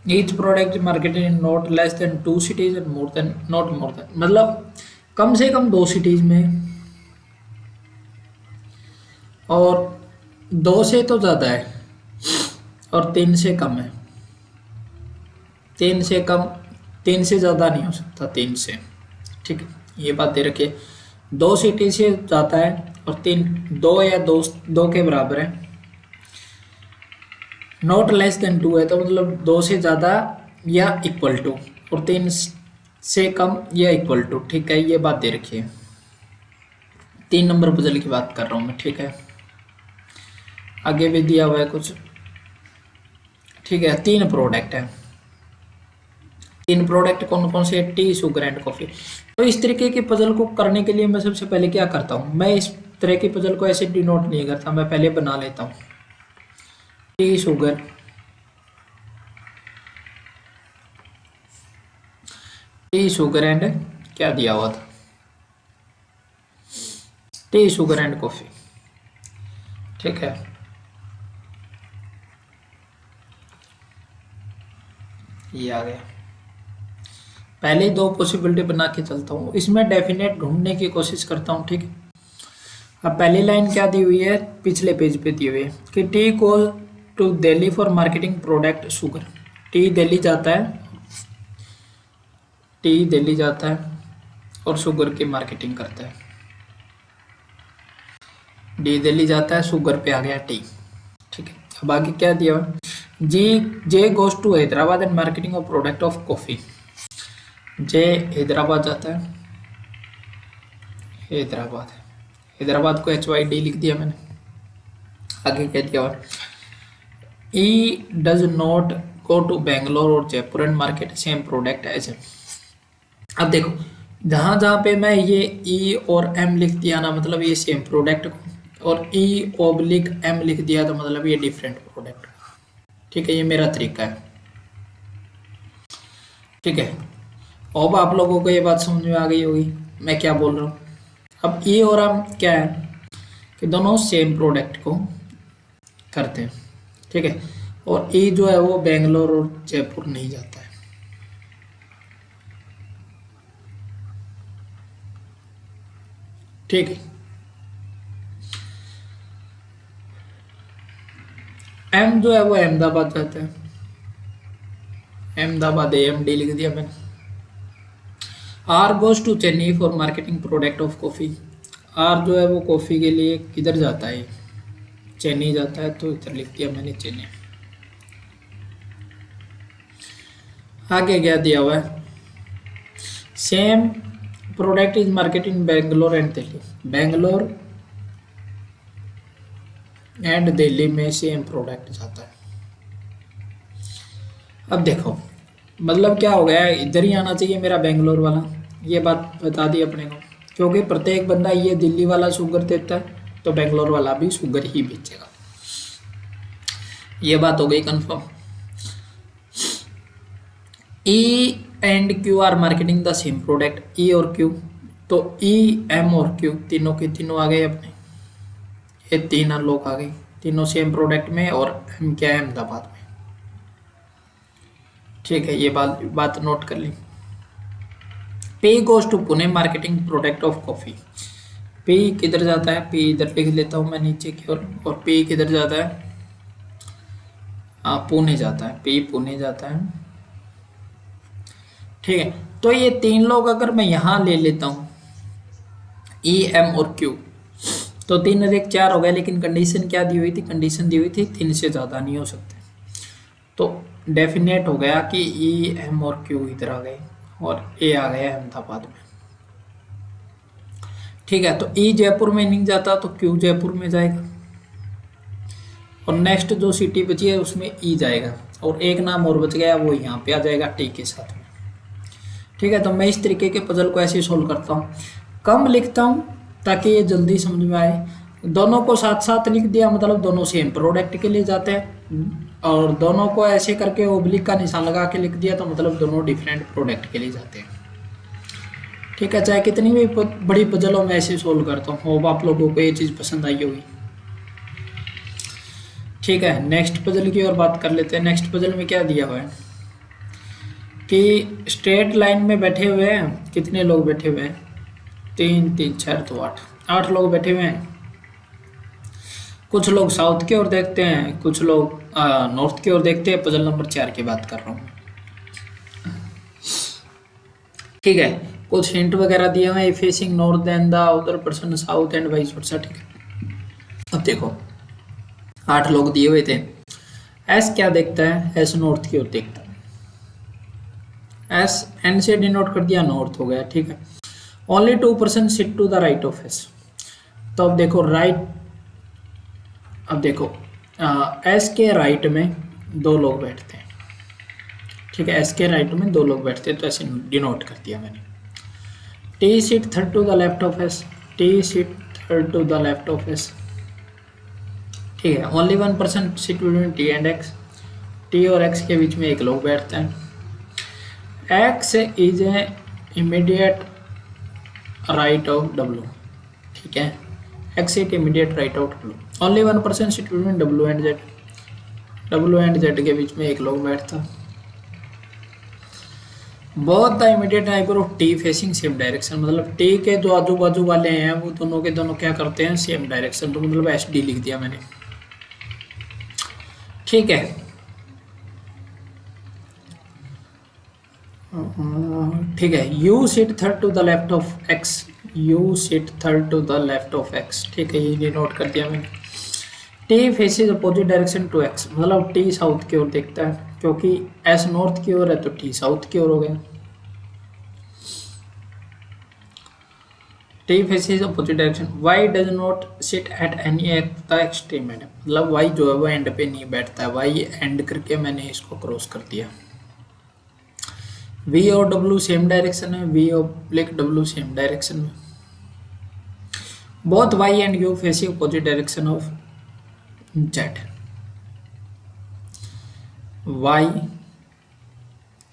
each product marketed in not less than 2 cities and more than not more than, मतलब कम से कम 2 सिटीज में, और 2 से तो ज़्यादा है और 3 से कम है। 3 से कम, 3 से ज़्यादा नहीं हो सकता, 3 से। ठीक है, ये बात दे रखिए। 2 सिटी से ज़्यादा है और 2 या 2 के बराबर है। नॉट लेस देन 2 है तो मतलब 2 से ज़्यादा या इक्वल टू, और से कम या इक्वल टू, ठीक है, ये बात दे रखी है। 3 नंबर पजल की बात कर रहा हूँ मैं, ठीक है। आगे भी दिया हुआ है कुछ, ठीक है। 3 प्रोडक्ट है, 3 प्रोडक्ट कौन कौन से? T, sugar and coffee. तो इस तरीके के पजल को करने के लिए मैं सबसे पहले क्या करता हूँ, मैं इस तरह के पजल को ऐसे डिनोट नहीं करता, मैं पहले बना लेता हूँ। T sugar, T sugar and क्या दिया हुआ था, टी शुगर एंड कॉफी, ठीक है। ये आ गया। पहले ही 2 पॉसिबिलिटी बना के चलता हूँ, इसमें डेफिनेट ढूंढने की कोशिश करता हूँ, ठीक है। अब पहली लाइन क्या दी हुई है, पिछले पेज पे दी हुई है कि T call to Delhi for marketing product sugar. T Delhi जाता है, टी दिल्ली जाता है और शुगर की मार्केटिंग करता है। डी दिल्ली जाता है, शुगर पे आ गया टी, ठीक है। अब आगे क्या दिया हुआ, G J goes to Hyderabad and marketing of product of coffee. J Hyderabad जाता है, हैदराबाद, हैदराबाद को HYD लिख दिया मैंने। आगे क्या दिया हुआ, E does not go to Bangalore और Jaipur and market same product as. अब देखो, जहाँ जहाँ पे मैं ये ई और एम लिख दिया ना, मतलब ये सेम प्रोडक्ट को, और ई ओब्लिक एम लिख दिया तो मतलब ये डिफरेंट प्रोडक्ट, ठीक है। ये मेरा तरीका है, ठीक है। अब आप लोगों को ये बात समझ में आ गई होगी मैं क्या बोल रहा हूँ। अब ई और एम क्या है कि दोनों सेम प्रोडक्ट को करते हैं, ठीक है। और ई जो है वो बेंगलोर और जयपुर नहीं जाता है, ठीक है। एम जो है वो अहमदाबाद जाता है, अहमदाबाद AMD लिख दिया मैंने। R goes to Chennai for marketing product of coffee. R जो है वो कॉफ़ी के लिए किधर जाता है, चेन्नई जाता है, तो इधर लिख दिया मैंने चेन्नई। आगे क्या दिया हुआ है, same product is market in Bangalore and Delhi. Bangalore and Delhi में सेम प्रोडक्ट जाता है। अब देखो, मतलब क्या हो गया, इधर ही आना चाहिए मेरा बेंगलोर वाला, ये बात बता दी अपने को, क्योंकि प्रत्येक बंदा ये दिल्ली वाला शुगर देता है तो बेंगलोर वाला भी शुगर ही बेचेगा। ये बात हो गई confirm. E and Q are marketing the same product, E और क्यू, तो ई एम और क्यू तीनों के तीनों आ गए अपने, ये 3 लोग आ गए, तीनों सेम प्रोडक्ट में, और एम क्या है, अहमदाबाद में, ठीक है। ये बात नोट कर ली। P goes to Pune marketing product of coffee. P किधर जाता है, पी इधर लिख लेता हूँ मैं नीचे की ओर, और पी किधर जाता है, हाँ पुणे जाता है, पी पुणे जाता है, ठीक है। तो ये 3 लोग अगर मैं यहाँ ले लेता हूँ, ई एम और क्यू, तो 3 और 1 4 हो गए, लेकिन कंडीशन क्या दी हुई थी, कंडीशन दी हुई थी 3 से ज़्यादा नहीं हो सकते। तो डेफिनेट हो गया कि ई एम और क्यू इधर आ गए और ए आ गया अहमदाबाद में, ठीक है। तो ई जयपुर में नहीं जाता तो क्यू जयपुर में जाएगा, और नेक्स्ट जो सिटी बची है उसमें ई जाएगा, और एक नाम और बच गया, वो यहाँ पे आ जाएगा टी के साथ में, ठीक है। तो मैं इस तरीके के पजल को ऐसे सोल्व करता हूँ, कम लिखता हूँ ताकि ये जल्दी समझ में आए। दोनों को साथ साथ लिख दिया मतलब दोनों सेम प्रोडक्ट के लिए जाते हैं, और दोनों को ऐसे करके ओब्लिक का निशान लगा के लिख दिया तो मतलब दोनों डिफरेंट प्रोडक्ट के लिए जाते हैं, ठीक है। चाहे कितनी भी बड़ी पजल हो मैं ऐसे सोल्व करता हूँ। होप आप लोगों को ये चीज़ पसंद आई होगी, ठीक है। नेक्स्ट पजल की ओर बात कर लेते हैं। नेक्स्ट पजल में क्या दिया हुआ है कि स्ट्रेट लाइन में बैठे हुए हैं, कितने लोग बैठे हुए हैं, 3 3 6 तो 8 लोग बैठे हुए हैं। कुछ लोग साउथ की ओर देखते हैं, कुछ लोग नॉर्थ की ओर देखते हैं। पजल नंबर 4 की बात कर रहा हूँ, ठीक है। कुछ हिंट वगैरह दिए हुए हैं, facing north and the other person south and vice versa, ठीक है। अब देखो 8 लोग दिए हुए थे। एस क्या देखता है, एस नॉर्थ की ओर देखता है, एस एन से डिनोट कर दिया, नॉर्थ हो गया, ठीक है। Only 2% sit to the right of S. तो अब देखो राइट, अब देखो एस के राइट में दो लोग बैठते हैं, ठीक है, एस के राइट में दो लोग बैठते हैं, तो ऐसे डिनोट कर दिया मैंने। T seat third to the left of S, T seat third to the left of S, ठीक है। Only 1% seat between T and X, T और एक्स के बीच में एक लोग बैठते हैं। X is a immediate right of W, ठीक है, X it immediate right of W. Only 1% seat between W and Z, W and Z के बीच में एक लोग बैठता। Both the immediate neighbour of T facing same direction, मतलब T के जो आजू बाजू वाले हैं वो दोनों के दोनों क्या करते हैं, सेम डायरेक्शन, तो मतलब एस डी लिख दिया मैंने, ठीक है। ठीक है, U sit third to the left of X, U sit third to the left of X, ठीक है, ये नोट कर दिया मैंने। T faces opposite direction to X, मतलब टी साउथ की ओर देखता है, क्योंकि एस नॉर्थ की ओर है तो टी साउथ की ओर हो गया। T faces opposite direction, why does not sit at any at the extreme and, मतलब वाई जो है वो एंड पे नहीं बैठता है, वाई एंड करके मैंने इसको क्रॉस कर दिया। वी और डब्ल्यू सेम डायरेक्शन है, वी और डब्ल्यू सेम डायरेक्शन में। Both Y and U facing opposite direction of Z, Y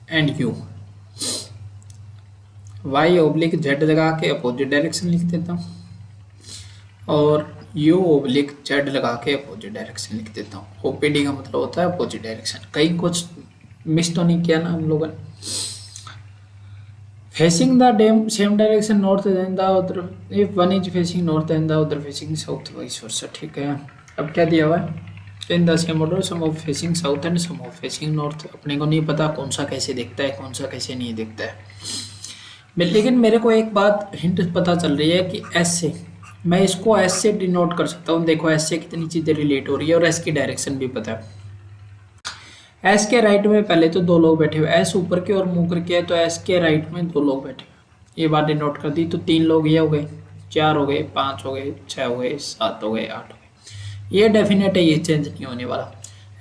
and U, Y oblique Z लगा के अपोजिट डायरेक्शन लिख देता हूँ, और यू ओब्लिक जेड लगा के अपोजिट डायरेक्शन लिख देता हूँ। ओपीडी का मतलब होता है अपोजिट डायरेक्शन। कहीं कुछ मिस तो नहीं किया ना हम लोगों ने। Facing the same direction north then the other, if one is facing north then the other facing south, vice versa, ठीक है। अब क्या दिया हुआ है, in the same order some of facing south and some of facing north. अपने को नहीं पता कौन सा कैसे दिखता है, कौन सा कैसे नहीं दिखता है, लेकिन मेरे को एक बात हिंट पता चल रही है कि एस से मैं इसको एस से डिनोट कर सकता हूँ। देखो एस से कितनी चीज़ें रिलेट हो रही है, और एस की डायरेक्शन भी पता है। एस के राइट में पहले तो दो लोग बैठे हुए, एस ऊपर की ओर मुंह करके है, तो एस के राइट में दो लोग बैठे हुए, ये बात डिनोट कर दी। तो 3 लोग ये हो गए, 4 हो गए, 5 हो गए, 6 हो गए, 7 हो गए, 8 हो गए, ये डेफिनेट है, ये चेंज नहीं होने वाला।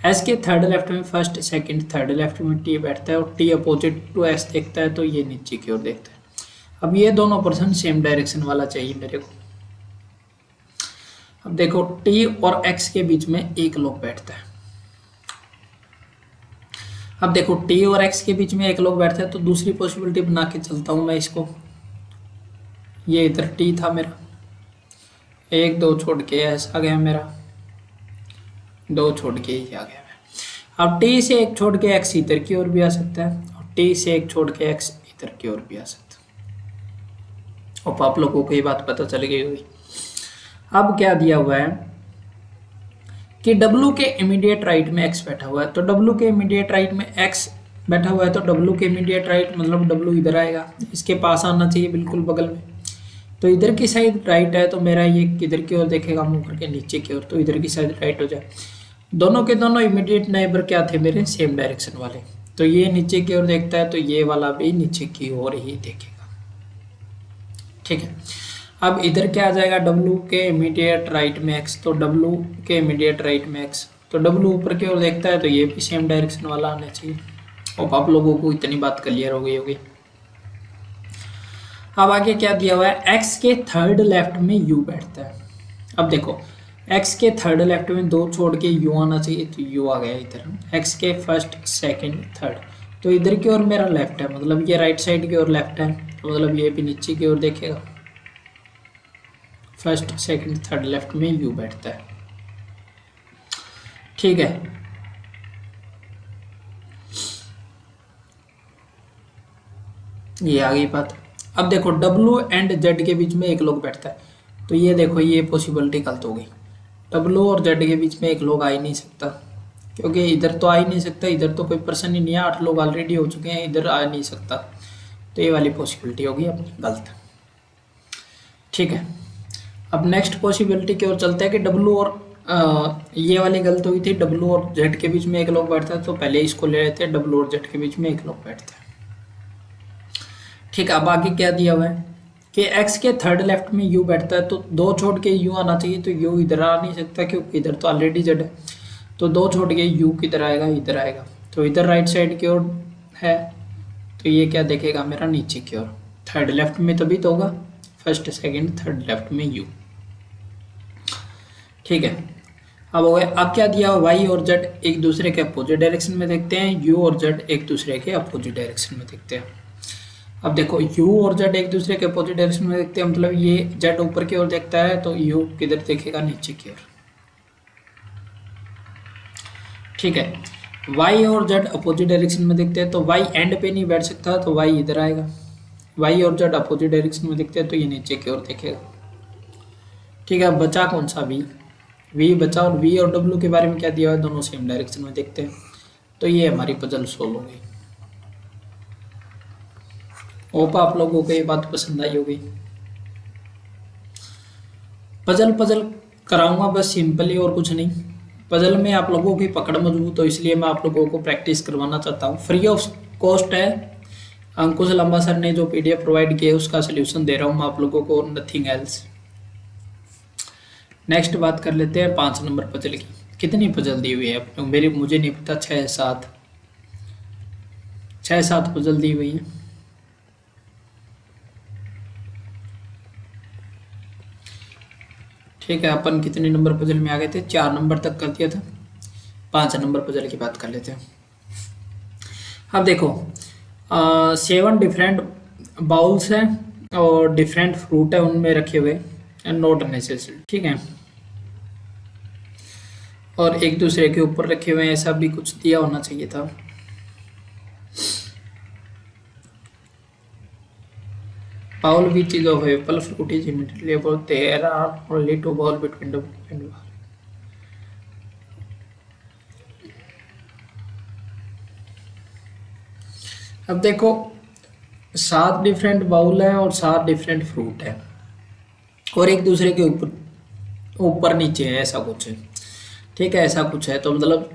एस के थर्ड लेफ्ट में फर्स्ट सेकंड थर्ड लेफ्ट में टी बैठता है, और टी अपोजिट टू एस देखता है, तो ये नीचे की ओर देखता है। अब ये दोनों पर्सन सेम डायरेक्शन वाला चाहिए मेरे को। अब देखो टी और एक्स के बीच में एक लोग बैठता है। अब देखो टी और एक्स के बीच में एक लोग बैठता है, तो दूसरी पॉसिबिलिटी बना के चलता हूं मैं इसको। ये इधर टी था मेरा, 1 2 छोड़ के एस आ गया मेरा, 2 छोड़ के ये आ गया। अब टी से एक छोड़ के एक्स इधर की ओर भी आ सकता है, और टी से एक छोड़ के एक्स इधर की ओर भी आ सकता है। और आप लोगों को ये बात पता चल गई होगी। अब क्या दिया हुआ है कि W के इमीडिएट राइट में x बैठा हुआ है, तो W के इमीडिएट राइट में x बैठा हुआ है, तो W के इमीडिएट राइट मतलब W इधर आएगा, इसके पास आना चाहिए बिल्कुल बगल में। तो इधर की साइड राइट है, तो मेरा ये किधर की ओर देखेगा, मुंह करके नीचे की ओर, तो इधर की साइड राइट हो जाए। दोनों के दोनों इमीडिएट नेबर क्या थे मेरे, सेम डायरेक्शन वाले, तो ये नीचे की ओर देखता है, तो ये वाला भी नीचे की ओर ही देखेगा, ठीक है। अब इधर क्या आ जाएगा, W के इमीडिएट राइट में x, तो W के इमीडिएट राइट में x, तो W ऊपर की ओर देखता है, तो ये भी सेम डायरेक्शन वाला आना चाहिए। और आप लोगों को इतनी बात क्लियर हो गई होगी। अब आगे क्या दिया हुआ है, x के थर्ड लेफ्ट में u बैठता है। अब देखो x के थर्ड लेफ्ट में 2 छोड़ के u आना चाहिए, तो u आ गया इधर। x के फर्स्ट सेकंड थर्ड, तो इधर की ओर मेरा लेफ्ट है, मतलब ये राइट साइड की ओर लेफ्ट है, तो मतलब ये भी नीचे की ओर देखेगा। फर्स्ट सेकंड थर्ड लेफ्ट में u बैठता है, ठीक है। ये आ गई बात। अब देखो W एंड Z के बीच में एक लोग बैठता है, तो ये देखो ये पॉसिबिलिटी गलत हो गई। W और Z के बीच में एक लोग आ ही नहीं सकता, क्योंकि इधर तो आ ही नहीं सकता, इधर तो कोई पर्सन ही नहीं है, 8 लोग ऑलरेडी हो चुके हैं, इधर आ नहीं सकता, तो ये वाली पॉसिबिलिटी होगी अपनी गलत, ठीक है। अब नेक्स्ट पॉसिबिलिटी की ओर चलते हैं कि W और ये वाली गलत हुई थी, W और Z के बीच में एक लोग बैठता है, तो पहले इसको ले लेते हैं, W और Z के बीच में एक लोग बैठता है। ठीक है, अब आगे क्या दिया हुआ है कि x के थर्ड लेफ्ट में u बैठता है, तो दो छोड़ के u आना चाहिए, तो u इधर आ नहीं सकता क्योंकि इधर तो ऑलरेडी z है। तो दो छोड़ के u किधर आएगा, इधर आएगा, तो इधर राइट साइड की ओर है, तो ये क्या देखेगा मेरा नीचे की ओर। थर्ड लेफ्ट में तभी तो होगा, फर्स्ट सेकंड थर्ड लेफ्ट में u। ठीक है, अब हो गया। अब क्या दिया, y और z एक दूसरे के अपोजिट डायरेक्शन में देखते हैं, u और z एक दूसरे के अपोजिट डायरेक्शन में देखते हैं। अब देखो u और z एक दूसरे के अपोजिट डायरेक्शन में देखते हैं, मतलब ये z ऊपर की ओर देखता है तो u किधर देखेगा, नीचे की ओर। ठीक है, y और z अपोजिट डायरेक्शन में देखते हैं तो y एंड पे नहीं बैठ सकता, तो y इधर आएगा। y और z अपोजिट डायरेक्शन में देखते हैं तो ये नीचे की ओर देखेगा। ठीक है, बचा कौन सा, v बचा, और v और w के बारे में क्या दिया हुआ है, दोनों सेम डायरेक्शन में देखते हैं। तो ये हमारी पजल सोल्व हो गई। होप आप लोगों को ये बात पसंद आई होगी। पजल कराऊंगा बस सिंपली और कुछ नहीं। पजल में आप लोगों की पकड़ मजबूत हो, इसलिए मैं आप लोगों को प्रैक्टिस करवाना चाहता हूँ। फ्री ऑफ कॉस्ट है, अंकुश लंबा सर ने जो पीडीएफ प्रोवाइड किया है उसका सोल्यूशन दे रहा हूँ मैं आप लोगों को, नथिंग एल्स। नेक्स्ट बात कर लेते हैं 5 नंबर पजल की। कितनी पजल दी हुई है मुझे नहीं पता, 6-7 पजल दी हुई है। ठीक है, अपन कितने नंबर पजल में आ गए थे, 4 नंबर तक कर दिया था। 5 नंबर पजल की बात कर लेते हैं। अब देखो 7 डिफरेंट बाउल्स हैं और डिफरेंट फ्रूट है उनमें रखे हुए, नॉट नेसेसरी। ठीक है, और एक दूसरे के ऊपर रखे हुए हैं, ऐसा भी कुछ दिया होना चाहिए था। Bowl which is of apple fruit is immediately above, there are only 2 bowl between the and bowl। अब देखो 7 डिफरेंट बाउल है और 7 डिफरेंट फ्रूट है और एक दूसरे के ऊपर ऊपर नीचे है, ऐसा कुछ है। ठीक है, ऐसा कुछ है, तो मतलब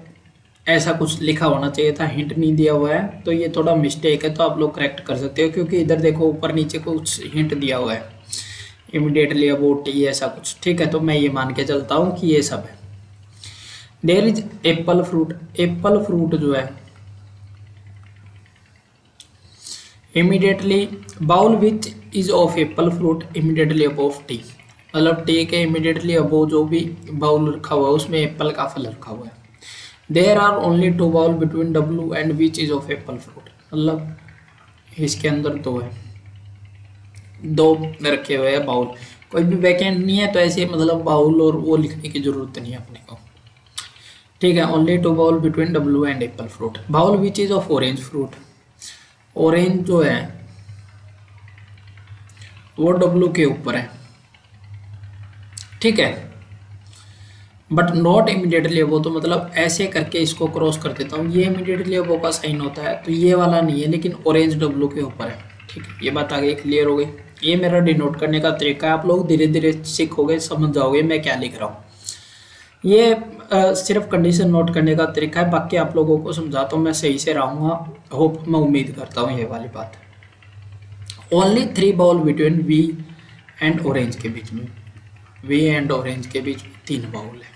ऐसा कुछ लिखा होना चाहिए था, हिंट नहीं दिया हुआ है, तो ये थोड़ा मिस्टेक है, तो आप लोग करेक्ट कर सकते हो, क्योंकि इधर देखो ऊपर नीचे कुछ हिंट दिया हुआ है, इमिडिएटली अबाउट ये ऐसा कुछ। ठीक है, तो मैं ये मान के चलता हूँ कि ये सब है। There is apple fruit, apple fruit जो है immediately bowl which is of apple fruit immediately above T, मतलब टी के इमीडिएटली अबोव जो भी बाउल रखा हुआ है उसमें एप्पल का फल रखा हुआ है। There are only 2 bowl between W and which is of apple fruit, मतलब इसके अंदर 2 है, 2 रखे हुए हैं बाउल, कोई भी वैकेंट नहीं है, तो ऐसे मतलब बाउल और वो लिखने की जरूरत नहीं है अपने को। ठीक है, only 2 bowl between W and apple fruit. Bowl which is of orange fruit, orange जो है वो डब्लू के ऊपर है। ठीक है, बट नॉट इमीडिएटली अबो, तो मतलब ऐसे करके इसको क्रॉस कर देता हूँ, ये इमीडिएटली अबो का साइन होता है, तो ये वाला नहीं है, लेकिन ऑरेंज डब्लू के ऊपर है। ठीक है, ये बात आ गई, क्लियर हो गई। ये मेरा डिनोट करने का तरीका है, आप लोग धीरे धीरे सीखोगे, समझ जाओगे मैं क्या लिख रहा हूँ। ये सिर्फ कंडीशन नोट करने का तरीका है, बाकी आप लोगों को समझाता हूँ, मैं सही से रहूँगा, होप मैं उम्मीद करता हूँ ये वाली बात। Only 3 bowl between V and orange के बीच में, वी एंड ऑरेंज के बीच में 3 बाउल है।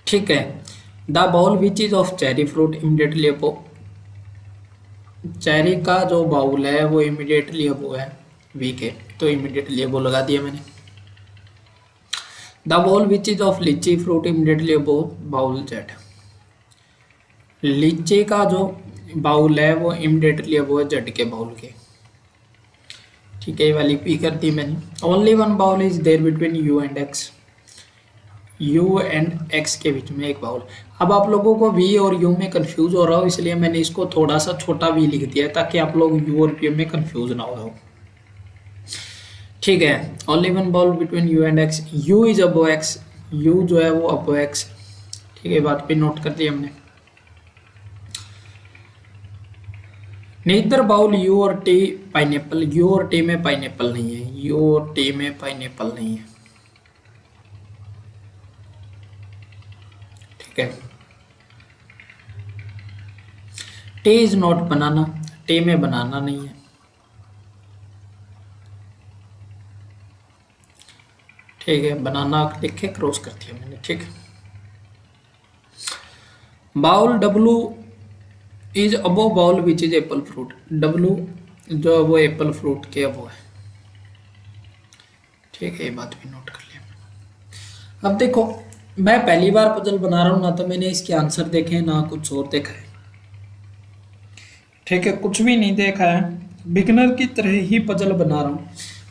ठीक है, the bowl which is of cherry fruit immediately above, cherry का जो बाउल है वो इमीडिएटली अबो है वी के, तो इमीडिएटली अबो लगा दिया मैंने। The bowl which is of litchi fruit immediately above bowl Z, litchi का जो बाउल है वो इमीडिएटली अबो है जेड के बाउल के। ठीक है, ये वाली पी कर दी मैंने। Only 1 bowl is there between U and X, u and x के बीच में एक बाउल। अब आप लोगों को v और u में कंफ्यूज हो रहा हो, इसलिए मैंने इसको थोड़ा सा छोटा v लिख दिया है, ताकि आप लोग u और v में कंफ्यूज ना हो। ठीक है, only 1 bowl between u and x, u is above x, u जो है वो अबो x। ठीक है, बात पे नोट कर दी हमने। नीदर बाउल u और t पाइनएप्पल, u और t में पाइनएप्पल नहीं है, u और t में पाइनएप्पल नहीं है। ठीक है, T is not banana, T में बनाना नहीं है। ठीक है, बनाना लिख के क्रॉस कर दिया मैंने। ठीक है, bowl W is above bowl which is apple fruit. W जो है वो एप्पल फ्रूट के अबो है। ठीक है, ये बात भी नोट कर लिया। अब देखो, मैं पहली बार पजल बना रहा हूँ ना, तो मैंने इसके आंसर देखे ना कुछ और देखा है। ठीक है, कुछ भी नहीं देखा है, बिगनर की तरह ही पजल बना रहा हूँ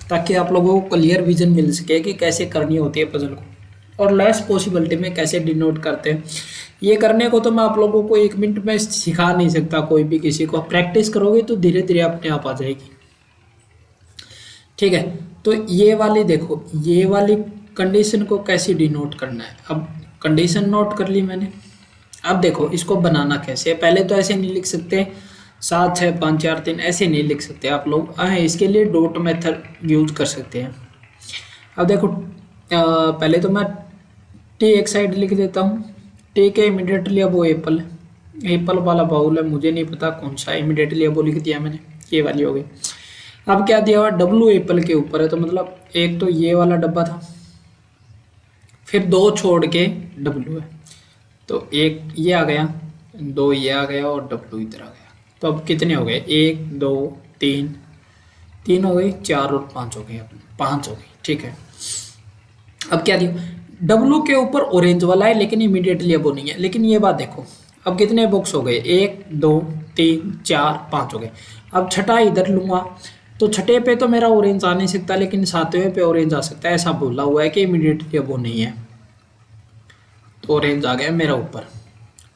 ताकि आप लोगों को क्लियर विजन मिल सके कि कैसे करनी होती है पजल को, और लेस पॉसिबिलिटी में कैसे डिनोट करते हैं। ये करने को तो मैं आप लोगों को 1 मिनट में सिखा नहीं सकता, कोई भी किसी को। प्रैक्टिस करोगे तो धीरे धीरे अपने आप आ जाएगी। ठीक है, तो ये वाली देखो, ये वाली कंडीशन को कैसे डिनोट करना है। अब कंडीशन नोट कर ली मैंने। अब देखो इसको बनाना कैसे है। पहले तो ऐसे नहीं लिख सकते 7 6 5 4 3, ऐसे नहीं लिख सकते आप लोग। इसके लिए डॉट मेथड यूज कर सकते हैं। अब देखो पहले तो मैं टी एक साइड लिख देता हूँ। टी के इमिडिएटली अब वो एप्पल है, एप्पल वाला बाउल है, मुझे नहीं पता कौन सा, इमिडिएटली अब वो लिख दिया मैंने, ये वाली हो गई। अब क्या दिया हुआ, डब्लू एप्पल के ऊपर है, तो मतलब एक तो ये वाला डब्बा था, फिर 2 छोड़ के डब्लू है, तो एक ये आ गया, 2 ये आ गया और डब्लू इधर आ गया। तो अब कितने हो गए, 1 2 3, 3 हो गई, 4 और 5 हो गए, 5 हो गई। ठीक है, अब क्या दिया, डब्लू के ऊपर ऑरेंज वाला है लेकिन इमीडिएटली अब वो नहीं है। लेकिन ये बात देखो, अब कितने बॉक्स हो गए, 1 2 3 4 5 हो गए। अब छठा इधर लूंगा, तो छठे पे तो मेरा ऑरेंज आ नहीं सकता, लेकिन 7वें पे ऑरेंज आ सकता है। ऐसा बोला हुआ है कि इमीडिएटली अब वो नहीं है, तो ऑरेंज आ गया मेरा ऊपर,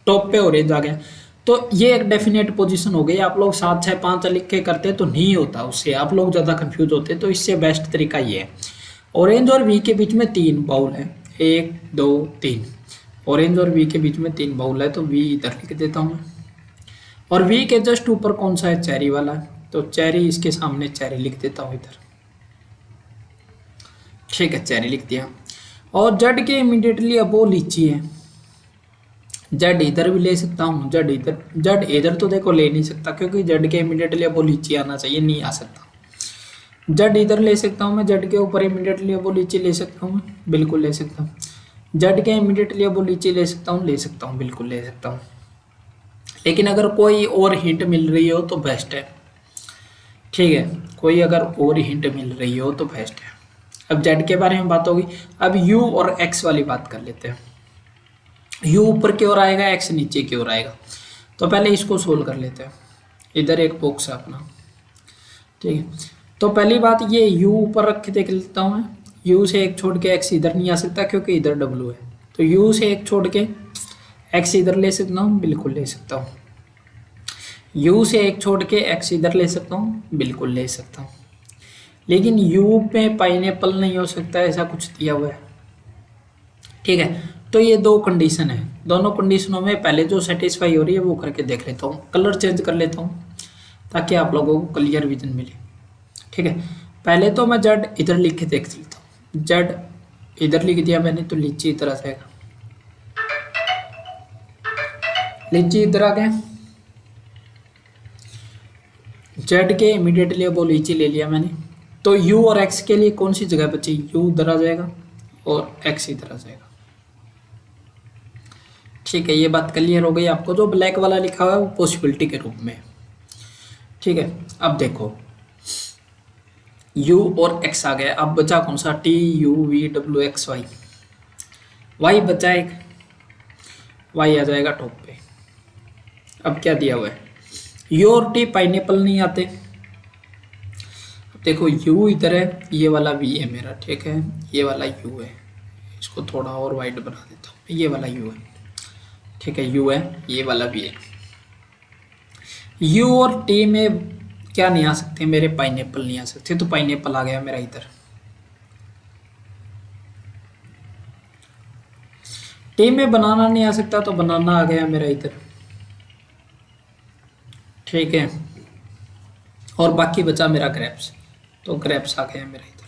टॉप पे ऑरेंज आ गया। तो ये एक डेफिनेट पोजीशन हो गई। आप लोग 7 6 5 लिख के करते तो नहीं होता, उससे आप लोग ज़्यादा कंफ्यूज होते। तो इससे बेस्ट तरीका ये है, ऑरेंज और वी के बीच में 3 बाउल है, 1 2 3। ऑरेंज और वी के बीच में 3 बाउल है, तो वी इधर लिख देता हूँ मैं। और वी के जस्ट ऊपर कौन सा है, चेरी वाला है, तो चेरी, इसके सामने चेरी लिख देता हूँ इधर। ठीक है, चेरी लिख दिया। और जड के इमीडिएटली अब वो लीची है, जड इधर भी ले सकता हूँ, जड इधर, जड इधर तो देखो ले नहीं सकता क्योंकि जड के इमीडिएटली अब वो लीची आना चाहिए, नहीं आ सकता। जड इधर ले सकता हूँ मैं, जड के ऊपर इमीडिएटली अब वो लीची ले सकता हूँ, बिल्कुल ले सकता हूँ। जड के इमीडिएटली अब वो लीची ले सकता हूँ, ले सकता हूँ, बिल्कुल ले सकता हूँ। लेकिन अगर कोई और हिंट मिल रही हो तो बेस्ट है। ठीक है, कोई अगर और हिंट मिल रही हो तो बेस्ट है। अब जेड के बारे में बात होगी। अब यू और एक्स वाली बात कर लेते हैं। यू ऊपर की ओर आएगा, एक्स नीचे की ओर आएगा, तो पहले इसको सोल्व कर लेते हैं। इधर एक बॉक्स है अपना। ठीक है, तो पहली बात ये यू ऊपर रख के देख लेता हूँ मैं। यू से एक छोड़ के एक्स इधर नहीं आ सकता क्योंकि इधर डब्लू है, तो यू से एक छोड़ के एक्स इधर ले सकता हूँ, बिल्कुल ले सकता हूँ। यू से एक छोड़ के एक्स इधर ले सकता हूँ, बिल्कुल ले सकता हूँ। लेकिन यू पे पाइनएप्पल नहीं हो सकता, ऐसा कुछ दिया हुआ है। ठीक है, तो ये 2 कंडीशन है। दोनों कंडीशनों में पहले जो सेटिस्फाई हो रही है वो करके देख लेता हूँ। कलर चेंज कर लेता हूँ ताकि आप लोगों को क्लियर विजन मिले। ठीक है, पहले तो मैं जड इधर लिख के देख लेता हूँ। जड इधर लिख दिया मैंने, तो लीची इधर आ जाएगा, लीची इधर आ गया। जेड के इमीडिएटली अब वो लीची ले लिया मैंने, तो यू और एक्स के लिए कौन सी जगह बची, यू इधर आ जाएगा और एक्स इधर आ जाएगा। ठीक है, ये बात क्लियर हो गई आपको। जो ब्लैक वाला लिखा हुआ है वो पॉसिबिलिटी के रूप में। ठीक है, अब देखो यू और एक्स आ गया, अब बचा कौन सा, T U V W X Y. Y बचा एक, वाई आ जाएगा टॉप पे। अब क्या दिया हुआ है, यू और टी पाइनएप्पल नहीं आते। अब देखो यू इधर है, ये वाला वी है मेरा। ठीक है, ये वाला यू है, इसको थोड़ा और वाइड बना देता हूँ, ये वाला यू है। ठीक है, यू है, ये वाला वी है। यू और टी में क्या नहीं आ सकते मेरे, पाइनएप्पल नहीं आ सकते, तो पाइनएप्पल आ गया मेरा इधर। टी में बनाना नहीं आ सकता, तो बनाना आ गया मेरा इधर। ठीक है, और बाकी बचा मेरा ग्रेप्स, तो ग्रेप्स आ गया मेरा इधर।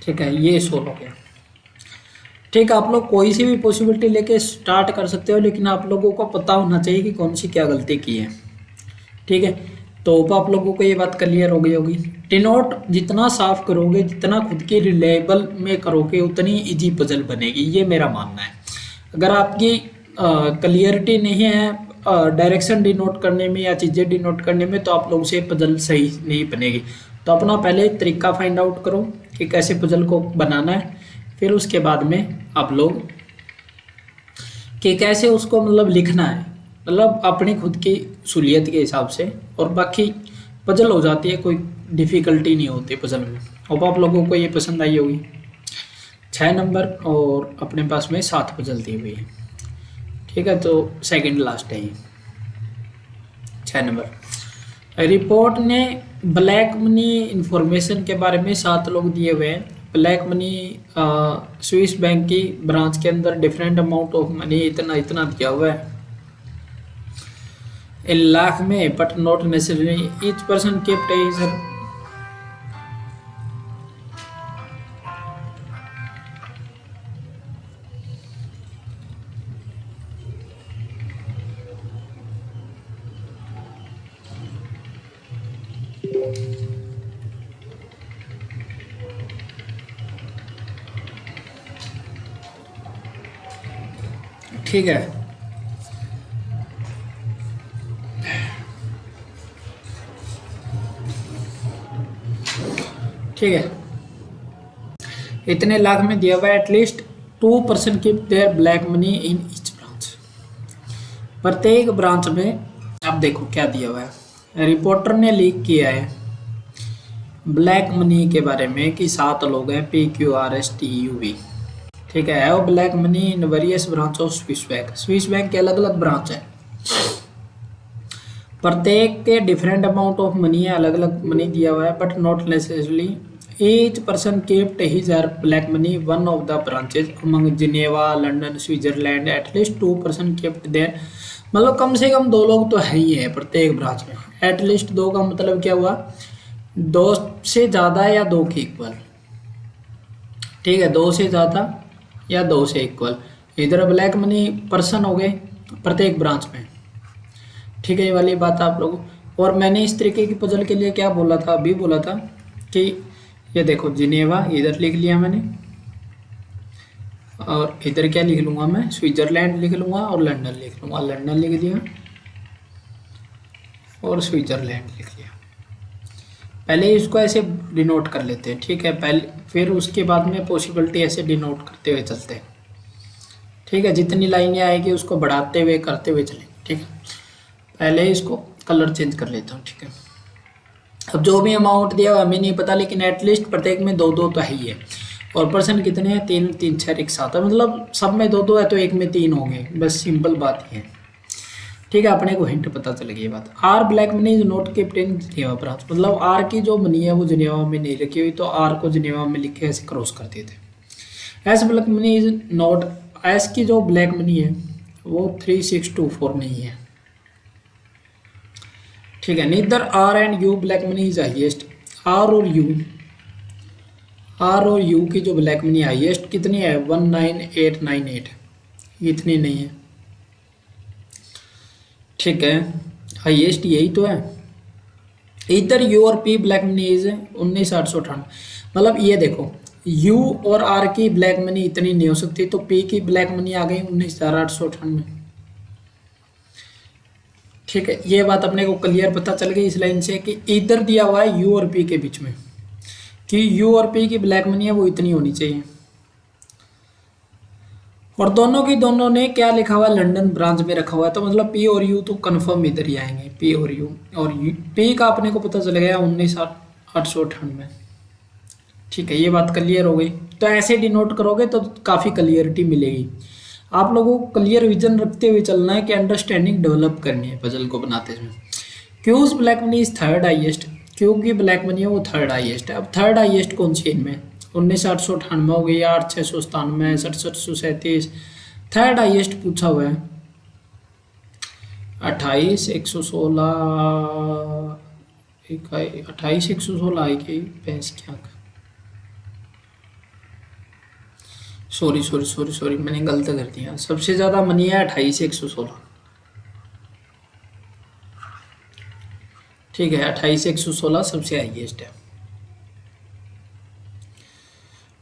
ठीक है, ये सोल्व हो गया। ठीक है, आप लोग कोई सी भी पॉसिबिलिटी लेके स्टार्ट कर सकते हो, लेकिन आप लोगों को पता होना चाहिए कि कौन सी क्या गलती की है। ठीक है, तो होप आप लोगों को ये बात क्लियर हो गई होगी। डिनोट जितना साफ करोगे, जितना खुद के रिलेबल में करोगे, उतनी इजी पजल बनेगी, ये मेरा मानना है। अगर आपकी क्लियरिटी नहीं है डायरेक्शन डिनोट करने में या चीज़ें डिनोट करने में, तो आप लोग से पजल सही नहीं बनेगी। तो अपना पहले तरीका फाइंड आउट करो कि कैसे पजल को बनाना है, फिर उसके बाद में आप लोग कि कैसे उसको मतलब लिखना है, मतलब अपनी खुद की सहूलियत के हिसाब से, और बाकी पजल हो जाती है, कोई डिफ़िकल्टी नहीं होती पजल में। अब आप लोगों को ये पसंद आई होगी। 6 नंबर और अपने पास में 7 पजल दी हुई है, ठीक है, तो सेकंड लास्ट है ये 6 नंबर। रिपोर्ट ने ब्लैक मनी इंफॉर्मेशन के बारे में 7 लोग दिए हुए हैं। ब्लैक मनी स्विस बैंक की ब्रांच के अंदर डिफरेंट अमाउंट ऑफ मनी इतना इतना दिया हुआ है इन लाख में, but not necessary each person kept is. ठीक है, ठीक है, इतने लाख में दिया हुआ है। At least 2% keep their black money in each branch. प्रत्येक ब्रांच में आप देखो क्या दिया हुआ है। रिपोर्टर ने लीक किया है ब्लैक मनी के बारे में कि 7 लोग हैं, PQRSTUV, ठीक है। वो black money in various branch of Swiss bank. Swiss bank के अलग अलग ब्रांच है, प्रत्येक के डिफरेंट अमाउंट ऑफ मनी है, अलग अलग मनी दिया हुआ है, but not necessarily each person kept his or black money one of the branches among Geneva, London, Switzerland. At least 2% kept there, मतलब कम से कम 2 लोग तो है ही है प्रत्येक ब्रांच में। एटलीस्ट 2 का मतलब क्या हुआ, 2 से ज़्यादा या 2 के इक्वल, ठीक है, 2 से ज़्यादा या 2 से इक्वल। इधर ब्लैक मनी पर्सन हो गए प्रत्येक ब्रांच में, ठीक है, ये वाली बात आप लोगों। और मैंने इस तरीके की पजल के लिए क्या बोला था, अभी बोला था कि ये देखो जिनेवा इधर लिख लिया मैंने, और इधर क्या लिख लूँगा मैं, स्विट्जरलैंड लिख लूँगा और लंदन लिख लूँगा। लंदन लिख दिया और स्विट्जरलैंड लिख लिया। पहले इसको ऐसे डिनोट कर लेते हैं, ठीक है, पहले, फिर उसके बाद में पॉसिबिलिटी ऐसे डिनोट करते हुए चलते हैं, ठीक है। जितनी लाइनें आएगी उसको बढ़ाते हुए करते हुए चलेंगे, ठीक है। पहले इसको कलर चेंज कर लेता हूँ, ठीक है। अब जो भी अमाउंट दिया हुआ हमें नहीं पता, लेकिन एटलीस्ट प्रत्येक में 2-2 तो है ही है। और पर्सन कितने हैं, 3 3 6 1 7 है, मतलब सब में 2-2 है तो एक में 3 हो गए, बस सिंपल बात ही है, ठीक है। अपने को हिंट पता चल गई बात। R black money is not kept in Geneva branch, मतलब आर की जो मनी है वो जिनेवा में नहीं रखी हुई, तो आर को जिनेवा में लिख के ऐसे क्रॉस कर दिए थे। S black money is not, S की जो ब्लैक मनी है वो 3624 नहीं है, ठीक है। Neither R and U black money is highest. R और यू की जो ब्लैक मनी हाईएस्ट कितनी है, 19898, इतनी नहीं है, ठीक है, हाईएस्ट यही तो है। इधर यू और पी ब्लैक मनी इज 19898, मतलब ये देखो यू और आर की ब्लैक मनी इतनी नहीं हो सकती, तो पी की ब्लैक मनी आ गई 19898, ठीक है। ये बात अपने को क्लियर पता चल गई इस लाइन से कि इधर दिया हुआ है यू और पी के बीच में कि यू और पी की ब्लैक मनी है वो इतनी होनी चाहिए, और दोनों ने क्या लिखा हुआ है, लंदन ब्रांच में रखा हुआ है, तो मतलब पी और यू तो कंफर्म इधर ही आएंगे, पी और यू। और पी का अपने को पता चल गया 19898, ठीक है, ये बात क्लियर हो गई। तो ऐसे डिनोट करोगे तो काफ़ी क्लियरिटी मिलेगी। आप लोगों को क्लियर विजन रखते हुए चलना है कि अंडरस्टैंडिंग डेवलप करनी है पजल को बनाते हुए। Q's black money is third highest, Q की ब्लैक मनी है वो थर्ड हाईएस्ट है। अब थर्ड हाईएस्ट कौन सी इनमें, 19898 हो गई, 8697, 6737, थर्ड हाईएस्ट पूछा हुआ है 28116, 28116 आई गई भैंस क्या, सॉरी मैंने गलत कर दिया। सबसे ज़्यादा मनी है 28116, ठीक है, 28,116 सबसे हाईएस्ट है।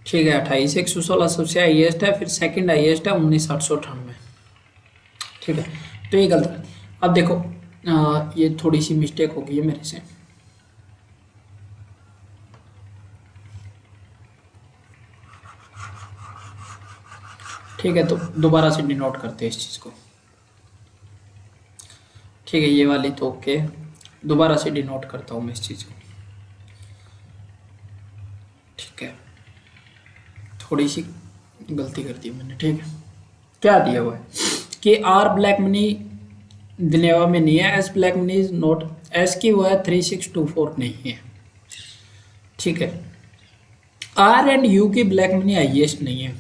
ठीक है, 28,116 सबसे हाईएस्ट है। फिर सेकंड हाईएस्ट है 19,898। ठीक है, तो ये गलत है। अब देखो ये थोड़ी सी मिस्टेक हो गई है मेरे से। ठीक है, तो दोबारा से डिनोट करते हैं इस चीज़ को। ठीक है, ये वाली तो ओके, दोबारा से डिनोट करता हूँ मैं इस चीज़ को। ठीक है, थोड़ी सी गलती कर दी मैंने। ठीक है, क्या दिया हुआ है कि आर ब्लैक मनी दिनेवा में नहीं है, S black money is not, S की वो है 3624 नहीं है। ठीक है, आर एंड यू की ब्लैक मनी हाईएस्ट नहीं है।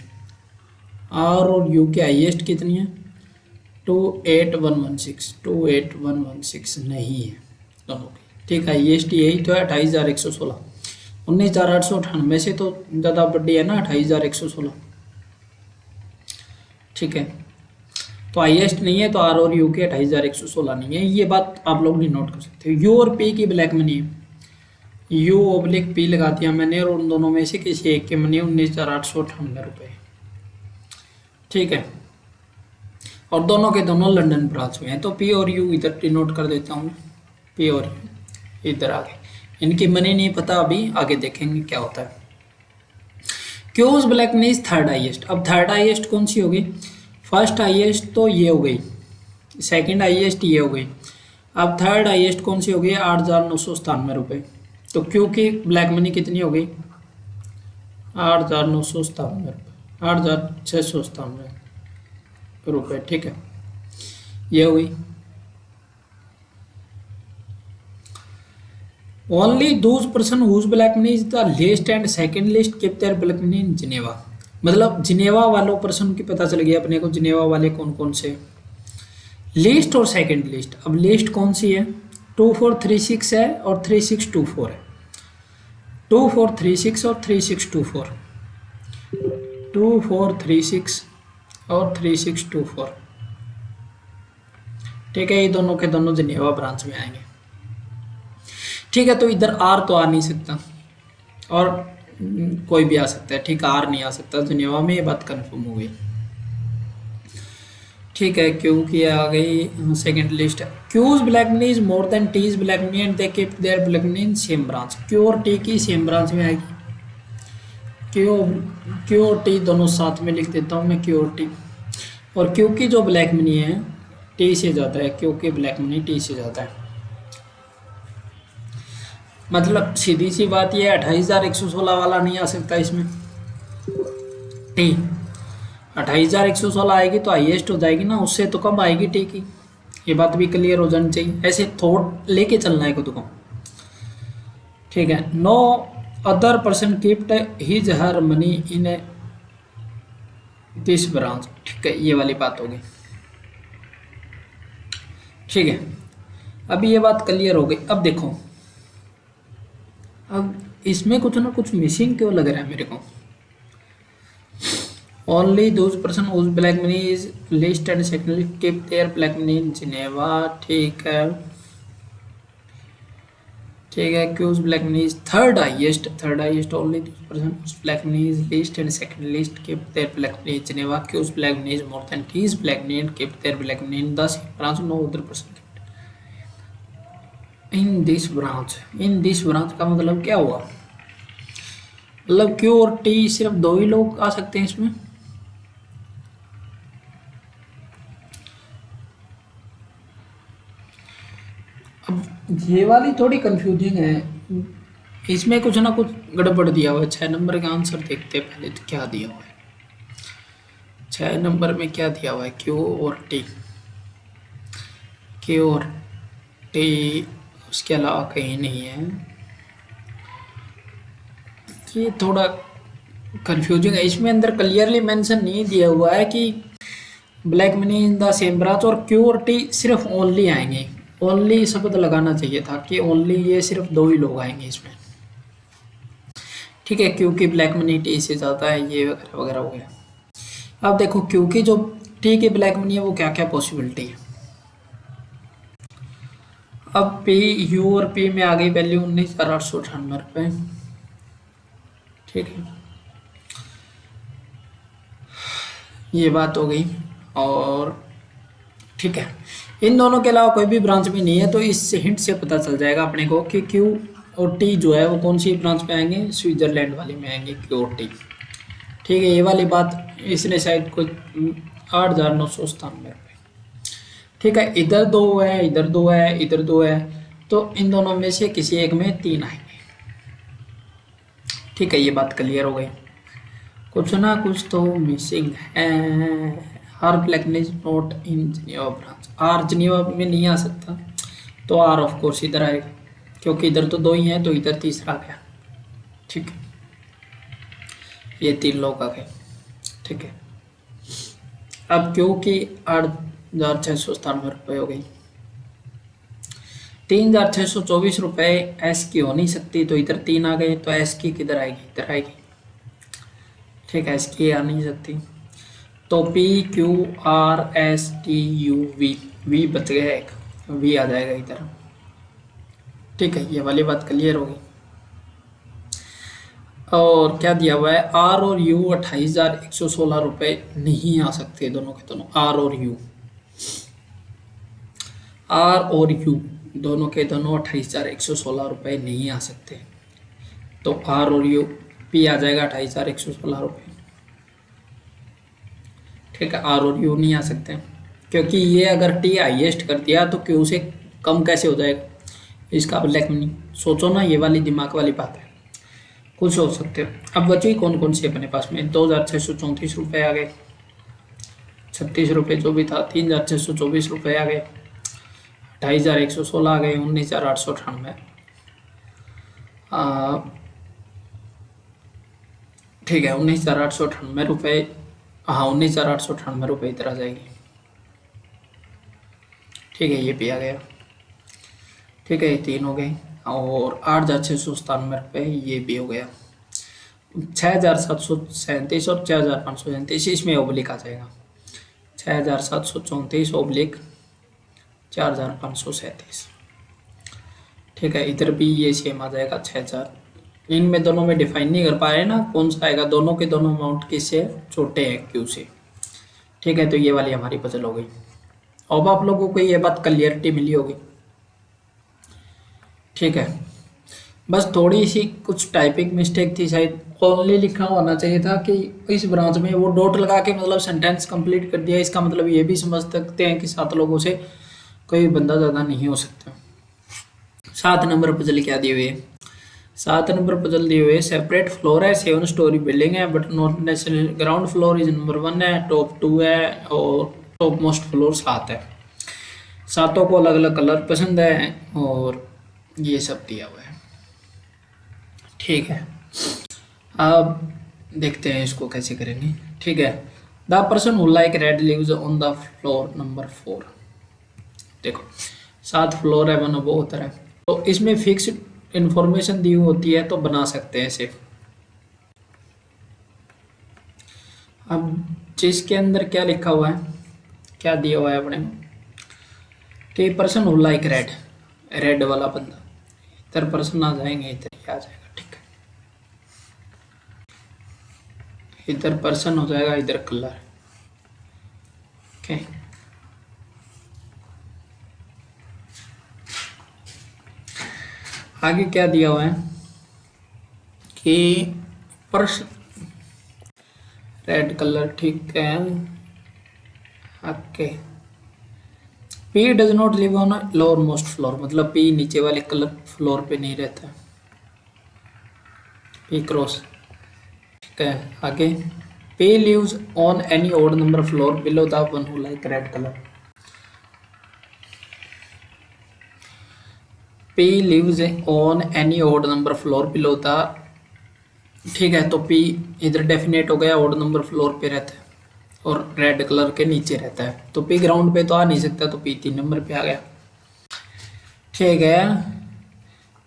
आर और यू की हाईएस्ट कितनी है? 28,116 नहीं है दोनों की। ठीक है, हाईएस्ट यही तो है 28,116। 19,898 से तो ज़्यादा बड़ी है ना 28,116। ठीक है, तो हाईएस्ट नहीं है, तो आर और यू के 28,116 नहीं है। ये बात आप लोग नहीं नोट कर सकते हो। यू और पी की ब्लैक मनी है, यू ओब्लिक पी लगा दिया मैंने, और उन दोनों में से किसी एक की मनी 19,898 रुपये। ठीक है, और दोनों के दोनों लंदन ब्रांच में हैं, तो पी और यू इधर डिनोट कर देता हूँ। पी और यू इधर आगे, इनकी मनी नहीं पता, अभी आगे देखेंगे क्या होता है। Q's black money is third highest. अब थर्ड हाईएस्ट कौन सी होगी? फर्स्ट हाईएस्ट तो ये हो गई, सेकंड हाईएस्ट ये हो गई, अब थर्ड हाईएस्ट कौन सी हो गई? 8,997 रुपये। तो क्यू की ब्लैक मनी कितनी हो गई? 8,997 रुपये, 8,697 रुपये। ठीक है, ये हुई। Only those person whose black money is the list and second list keep their black money in Geneva. मतलब जिनेवा वालों पर्सन की पता चल गया अपने को, जिनेवा वाले कौन कौन से, लिस्ट और सेकंड लिस्ट। अब लिस्ट कौन सी है? 2436 है और 3624 है। 2436 और 3624, 2436 और 3624। ठीक है, ये दोनों के दोनों जिनेवा ब्रांच में आएंगे। ठीक है, तो इधर आर तो आ नहीं सकता, और कोई भी आ सकता है। ठीक है, आर नहीं आ सकता जिनेवा में, ये बात कंफर्म हो गई। ठीक है, क्यू की आ गई second list. Q's black money is more than T's black money and they keep their black money in same branch. Q और टी की सेम ब्रांच में आएगी। क्यू और टी दोनों साथ में लिख देता हूँ मैं, क्यू और टी। और क्यू की जो ब्लैक मनी है टी से ज़्यादा है, क्यू की ब्लैक मनी टी से ज़्यादा है। मतलब सीधी सी बात ये 28,116 वाला नहीं आ सकता इसमें। टी 28,116 आएगी तो हाईएस्ट हो जाएगी ना, उससे तो कम आएगी टी की। ये बात भी क्लियर हो जानी चाहिए, ऐसे थॉट लेके चलना है खुद को। ठीक है, no other person kept his her money in this branch. ठीक है, ये वाली बात होगी। ठीक है, अभी ये बात क्लियर हो गई। अब देखो, अब इसमें कुछ ना कुछ मिसिंग क्यों लग रहा है मेरे को। Only those person whose black money is list and secondly keep their black money in Geneva. ठीक है, ठीक है, Q's black money is third highest, third highest. Only those person whose black money is list and second list keep their black money in Geneva. Q's black money is more than T's black money and keep their black money in the same branch. No other person in this branch. In this branch का मतलब क्या हुआ? मतलब Q और T सिर्फ दो ही लोग आ सकते हैं इसमें। अब ये वाली थोड़ी कंफ्यूजिंग है, इसमें कुछ ना कुछ गड़बड़ दिया हुआ है। 6 नंबर का आंसर देखते हैं पहले तो क्या दिया हुआ है। 6 नंबर में क्या दिया हुआ है? क्यू और टी, क्यू और टी, उसके अलावा कहीं नहीं है। ये थोड़ा कंफ्यूजिंग है, इसमें अंदर क्लियरली मेंशन नहीं दिया हुआ है कि black money in the same branch, और क्यू और टी सिर्फ ओनली आएंगे। ओनली शब्द लगाना चाहिए था कि ओनली, ये सिर्फ दो ही लोग आएंगे इसमें। ठीक है, क्योंकि ब्लैक मनी टी से ज़्यादा है, ये वगैरह वगैरह हो गया। अब देखो, क्योंकि जो टी की ब्लैक मनी है वो क्या क्या पॉसिबिलिटी है। अब पी यू और पी में आ गई वैल्यू 19,898 रुपये। ठीक है, ये बात हो गई। और ठीक है, इन दोनों के अलावा कोई भी ब्रांच में नहीं है, तो इस हिंट से पता चल जाएगा अपने को कि क्यू और टी जो है वो कौन सी ब्रांच में आएंगे, स्विट्जरलैंड वाली में आएंगे क्यू और टी। ठीक है, ये वाली बात इसने शायद कुछ 8,997 रुपये। ठीक है, इधर दो है, इधर दो है, इधर दो है, तो इन दोनों में से किसी एक में 3 आएंगे। ठीक है, ये बात क्लियर हो गई। कुछ ना कुछ तो मिसिंग है। R blacken is not in Geneva branch. R Geneva में नहीं आ सकता, तो आर ऑफ कोर्स इधर आएगा, क्योंकि इधर तो 2 ही हैं, तो इधर तीसरा आ गया। ठीक है, ये 3 लोग आ गए। ठीक है, अब क्योंकि 8,697 रुपये हो गई, 3,624 रुपये एस की हो नहीं सकती, तो इधर 3 आ गए, तो एस की किधर आएगी, इधर आएगी। ठीक है, एस की आ नहीं सकती, तो P Q R S T U V, V बच गया एक, वी आ जाएगा इधर। ठीक है, ये वाली बात क्लियर होगी। और क्या दिया हुआ है, आर और यू 28,116 रुपये नहीं आ सकते, दोनों के दोनों, आर और यू, आर और यू दोनों के दोनों 28,116 रुपये नहीं आ सकते, तो आर और यू पी आ जाएगा 28,116 रुपये। ठीक है, आर और यू नहीं आ सकते, क्योंकि ये अगर टी हाईएस्ट कर दिया तो क्यू से कम कैसे हो जाएगा, इसका ब्लैक नहीं। सोचो ना, ये वाली दिमाग वाली बात है, कुछ सोच सकते हो। अब बची कौन कौन सी अपने पास में, 2,634 रुपये आ गए, 36 रुपये जो भी था, 3,624 रुपये आ गए, 28,116 आ गए, 19,898। ठीक है, 19,898 रुपये, हाँ 19,898 रुपये इधर आ जाएगी। ठीक है, ये भी आ गया। ठीक है, ये 3 हो गए, और 8,697 रुपये ये भी हो गया। 6,737 और 6,537 इसमें ओब्लिक आ जाएगा, 6,734 ओब्लिक 4,537। ठीक है, इधर भी ये सेम आ जाएगा 6,000। इनमें दोनों में डिफाइन नहीं कर पा रहे ना कौन सा आएगा, दोनों के दोनों अमाउंट किससे छोटे हैं, क्यू से। ठीक है, तो ये वाली हमारी पजल हो गई। अब आप लोगों को ये बात क्लियरिटी मिली होगी। ठीक है, बस थोड़ी सी कुछ टाइपिंग मिस्टेक थी, शायद ओनली लिखा होना चाहिए था कि इस ब्रांच में, वो डॉट लगा के मतलब सेंटेंस कंप्लीट कर दिया। इसका मतलब ये भी समझ सकते हैं कि 7 लोगों से कोई बंदा ज़्यादा नहीं हो सकता। 7 नंबर पजल क्या दिए हुए, 7 नंबर पजल दिए हुए, सेपरेट फ्लोर है, 7 स्टोरी बिल्डिंग है, but not necessary ground floor is number 1 है, टॉप 2 है, और टॉप मोस्ट फ्लोर 7 है। सातों को अलग अलग कलर पसंद है, और ये सब दिया हुआ है। ठीक है, अब देखते हैं इसको कैसे करेंगे। ठीक है, the person who like red lives on the floor number 4। देखो 7 फ्लोर है, वन वो होता है, तो इसमें फिक्स इंफॉर्मेशन दी हुई होती है, तो बना सकते हैं इसे। अब जिसके अंदर क्या लिखा हुआ है, क्या दिया हुआ है अपने कि person who like red, red वाला बंदा, इधर पर्सन आ जाएंगे, इधर क्या आ जाएगा। ठीक है, इधर पर्सन हो जाएगा, इधर कलर। ओके, आगे क्या दिया हुआ है कि पर्सन रेड कलर। ठीक है, okay, P does not live on lower most floor, मतलब पी नीचे वाले कलर फ्लोर पे नहीं रहता, पी क्रॉस। ठीक है, आगे P lives on any odd number floor below the one who like red colour. P lives on any odd number floor below the, ठीक है, तो पी इधर डेफिनेट हो गया, ओड नंबर फ्लोर पे रहता है और रेड कलर के नीचे रहता है, तो पी ग्राउंड पे तो आ नहीं सकता, तो पी 3 नंबर पे आ गया। ठीक है,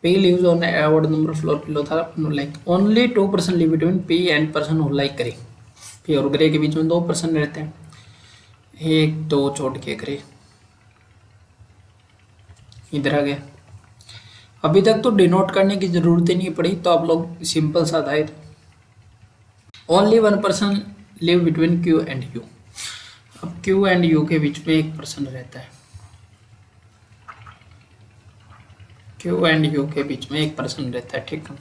P lives on odd number floor below था, like only 2 person live between P and person who like grey. P और ग्रे के बीच में 2 पर्सन रहते हैं, 1 2 छोड़ के ग्रे। इधर आ गया। अभी तक तो डिनोट करने की जरूरत ही नहीं पड़ी, तो आप लोग सिंपल सा था। Only one person live between Q and you. अब क्यू एंड यू के बीच में एक पर्सन रहता है। क्यू एंड यू के बीच में एक पर्सन रहता है, ठीक है।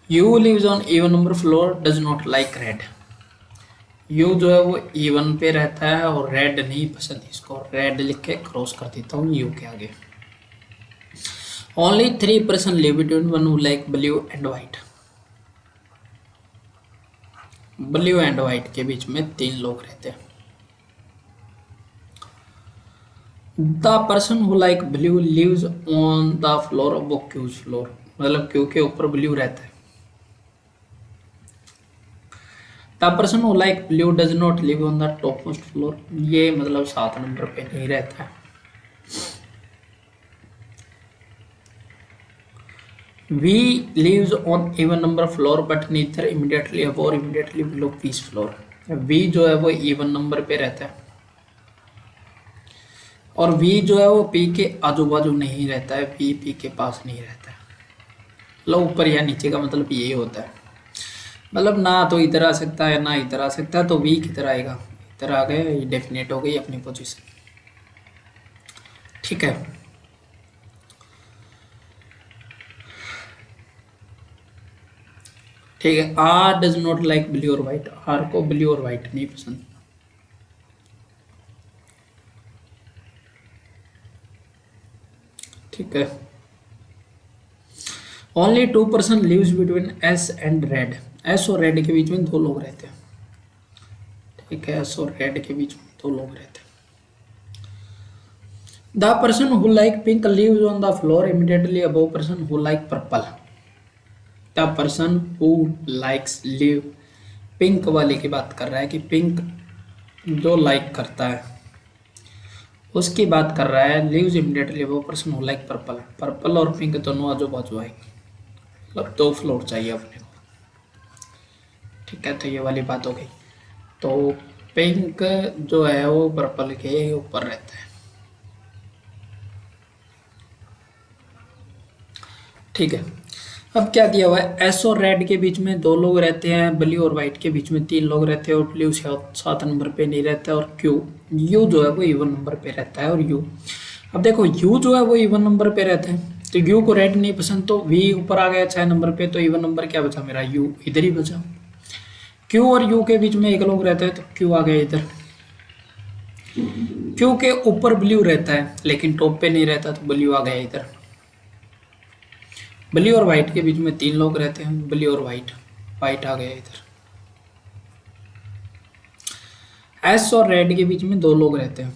U lives on even number floor, does not like red. U जो है वो इवन पे रहता है और रेड नहीं पसंद, इसको रेड लिख के क्रॉस कर देता हूँ यू के आगे। Only three person live between one who like blue and white. Blue and white के बीच में 3 लोग रहते हैं। The person who like blue lives on the floor of Q's floor, मतलब क्यू के ऊपर ब्लू रहता है। The person who like blue does not live on the top most floor, ये मतलब 7 नंबर पे नहीं रहता है। V lives on even number floor but neither immediately above or immediately below P's floor। V जो है वो even नंबर पे रहता है और V जो है वो P के आजू बाजू नहीं रहता है, V P के पास नहीं रहता है। मतलब ऊपर या नीचे का मतलब यही होता है, मतलब ना तो इधर आ सकता है ना इधर आ सकता है, तो V किधर आएगा, इधर आ गया, ये डेफिनेट हो गई अपनी पोजीशन, ठीक है। ठीक है। R does not like blue और व्हाइट, आर को ब्लू और व्हाइट नहीं पसंद। ठीक है। Only 2 person lives between S and red, S और रेड के बीच में 2 लोग रहते हैं, ठीक है। एस और रेड के बीच में 2 लोग रहते हैं। The person who like pink lives on the floor immediately above person who like purple. The person who likes live, pink वाले की बात कर रहा है कि पिंक जो लाइक करता है उसकी बात कर रहा है। Lives immediately above person who like purple, purple और पिंक दोनों आजू बाजू आएंगे, मतलब 2 फ्लोर चाहिए अपने को, ठीक है। तो ये वाली बात हो गई। तो पिंक जो है वो पर्पल के ऊपर रहता है, ठीक है। अब क्या दिया हुआ है, एस और रेड के बीच में 2 लोग रहते हैं, ब्लू और व्हाइट के बीच में 3 लोग रहते हैं और ब्लू 7 नंबर पे नहीं रहता है, और क्यू यू जो है वो इवन नंबर पे रहता है। और यू, अब देखो यू जो है वो इवन नंबर पे रहता है, तो यू को रेड नहीं पसंद, तो वी ऊपर आ गया 6 नंबर पे, तो इवन नंबर क्या बचा मेरा, यू इधर ही बचा। क्यू और यू के बीच में 1 लोग रहता है, तो क्यू आ गया इधर। क्यू के ऊपर ब्लू रहता है लेकिन टॉप पे नहीं रहता, तो ब्लू आ गया इधर। ब्लू और व्हाइट के बीच में 3 लोग रहते हैं, ब्लू और व्हाइट, व्हाइट आ गया इधर। एस और रेड के बीच में 2 लोग रहते हैं,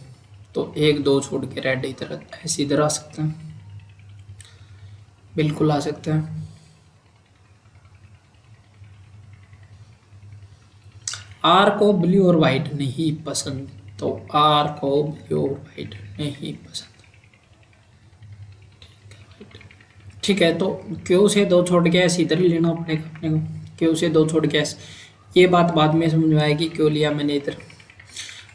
तो 1 2 छोड़ के रेड इधर, ऐसे इधर आ सकते हैं, बिल्कुल आ सकते हैं। आर को ब्लू और व्हाइट नहीं पसंद, तो आर को ब्लू और व्हाइट नहीं पसंद, ठीक है। तो क्यू से 2 छोड़ के ऐसे इधर ही लेना पड़ेगा अपने को, क्यू से 2 छोड़ के ऐसे, ये बात बाद में समझ में आएगी क्यों लिया मैंने इधर।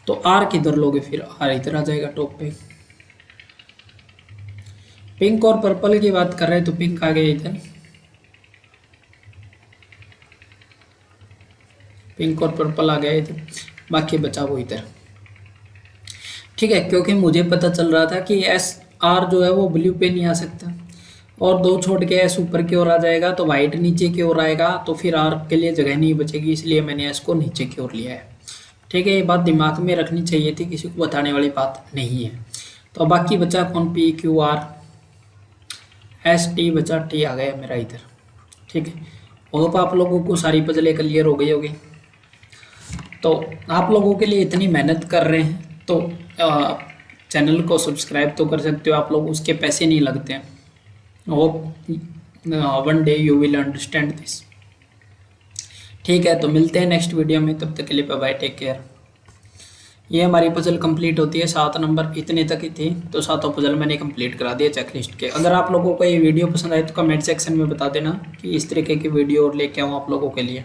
तो आर किधर लोगे, फिर आर इधर आ जाएगा टॉप पे। पिंक और पर्पल की बात कर रहे हैं, तो पिंक आ गया इधर, पिंक और पर्पल आ गया इधर, बाकी बचा वो इधर, ठीक है। क्योंकि मुझे पता चल रहा था कि एस आर जो है वो ब्लू पे नहीं आ सकता, और 2 छोड़ के एस ऊपर की ओर आ जाएगा, तो वाइट नीचे की ओर आएगा, तो फिर आर के लिए जगह नहीं बचेगी, इसलिए मैंने एस को नीचे की ओर लिया है, ठीक है। ये बात दिमाग में रखनी चाहिए थी, किसी को बताने वाली बात नहीं है। तो बाकी बचा कौन, P Q R S T बचा, टी आ गया मेरा इधर, ठीक है। होप आप लोगों को सारी पजलें क्लियर हो गई होगी। तो आप लोगों के लिए इतनी मेहनत कर रहे हैं, तो चैनल को सब्सक्राइब तो कर सकते हो आप लोग, उसके पैसे नहीं लगते हैं। Hope one day you will understand this, ठीक है। तो मिलते हैं नेक्स्ट वीडियो में, तब तक के लिए बाय बाय, टेक केयर। ये हमारी पजल कंप्लीट होती है, 7 नंबर इतने तक ही थी, तो 7 पजल मैंने कंप्लीट करा दिया चेकलिस्ट के। अगर आप लोगों को ये वीडियो पसंद आए तो कमेंट सेक्शन में बता देना कि इस तरीके की वीडियो और लेके आऊँ आप लोगों के लिए।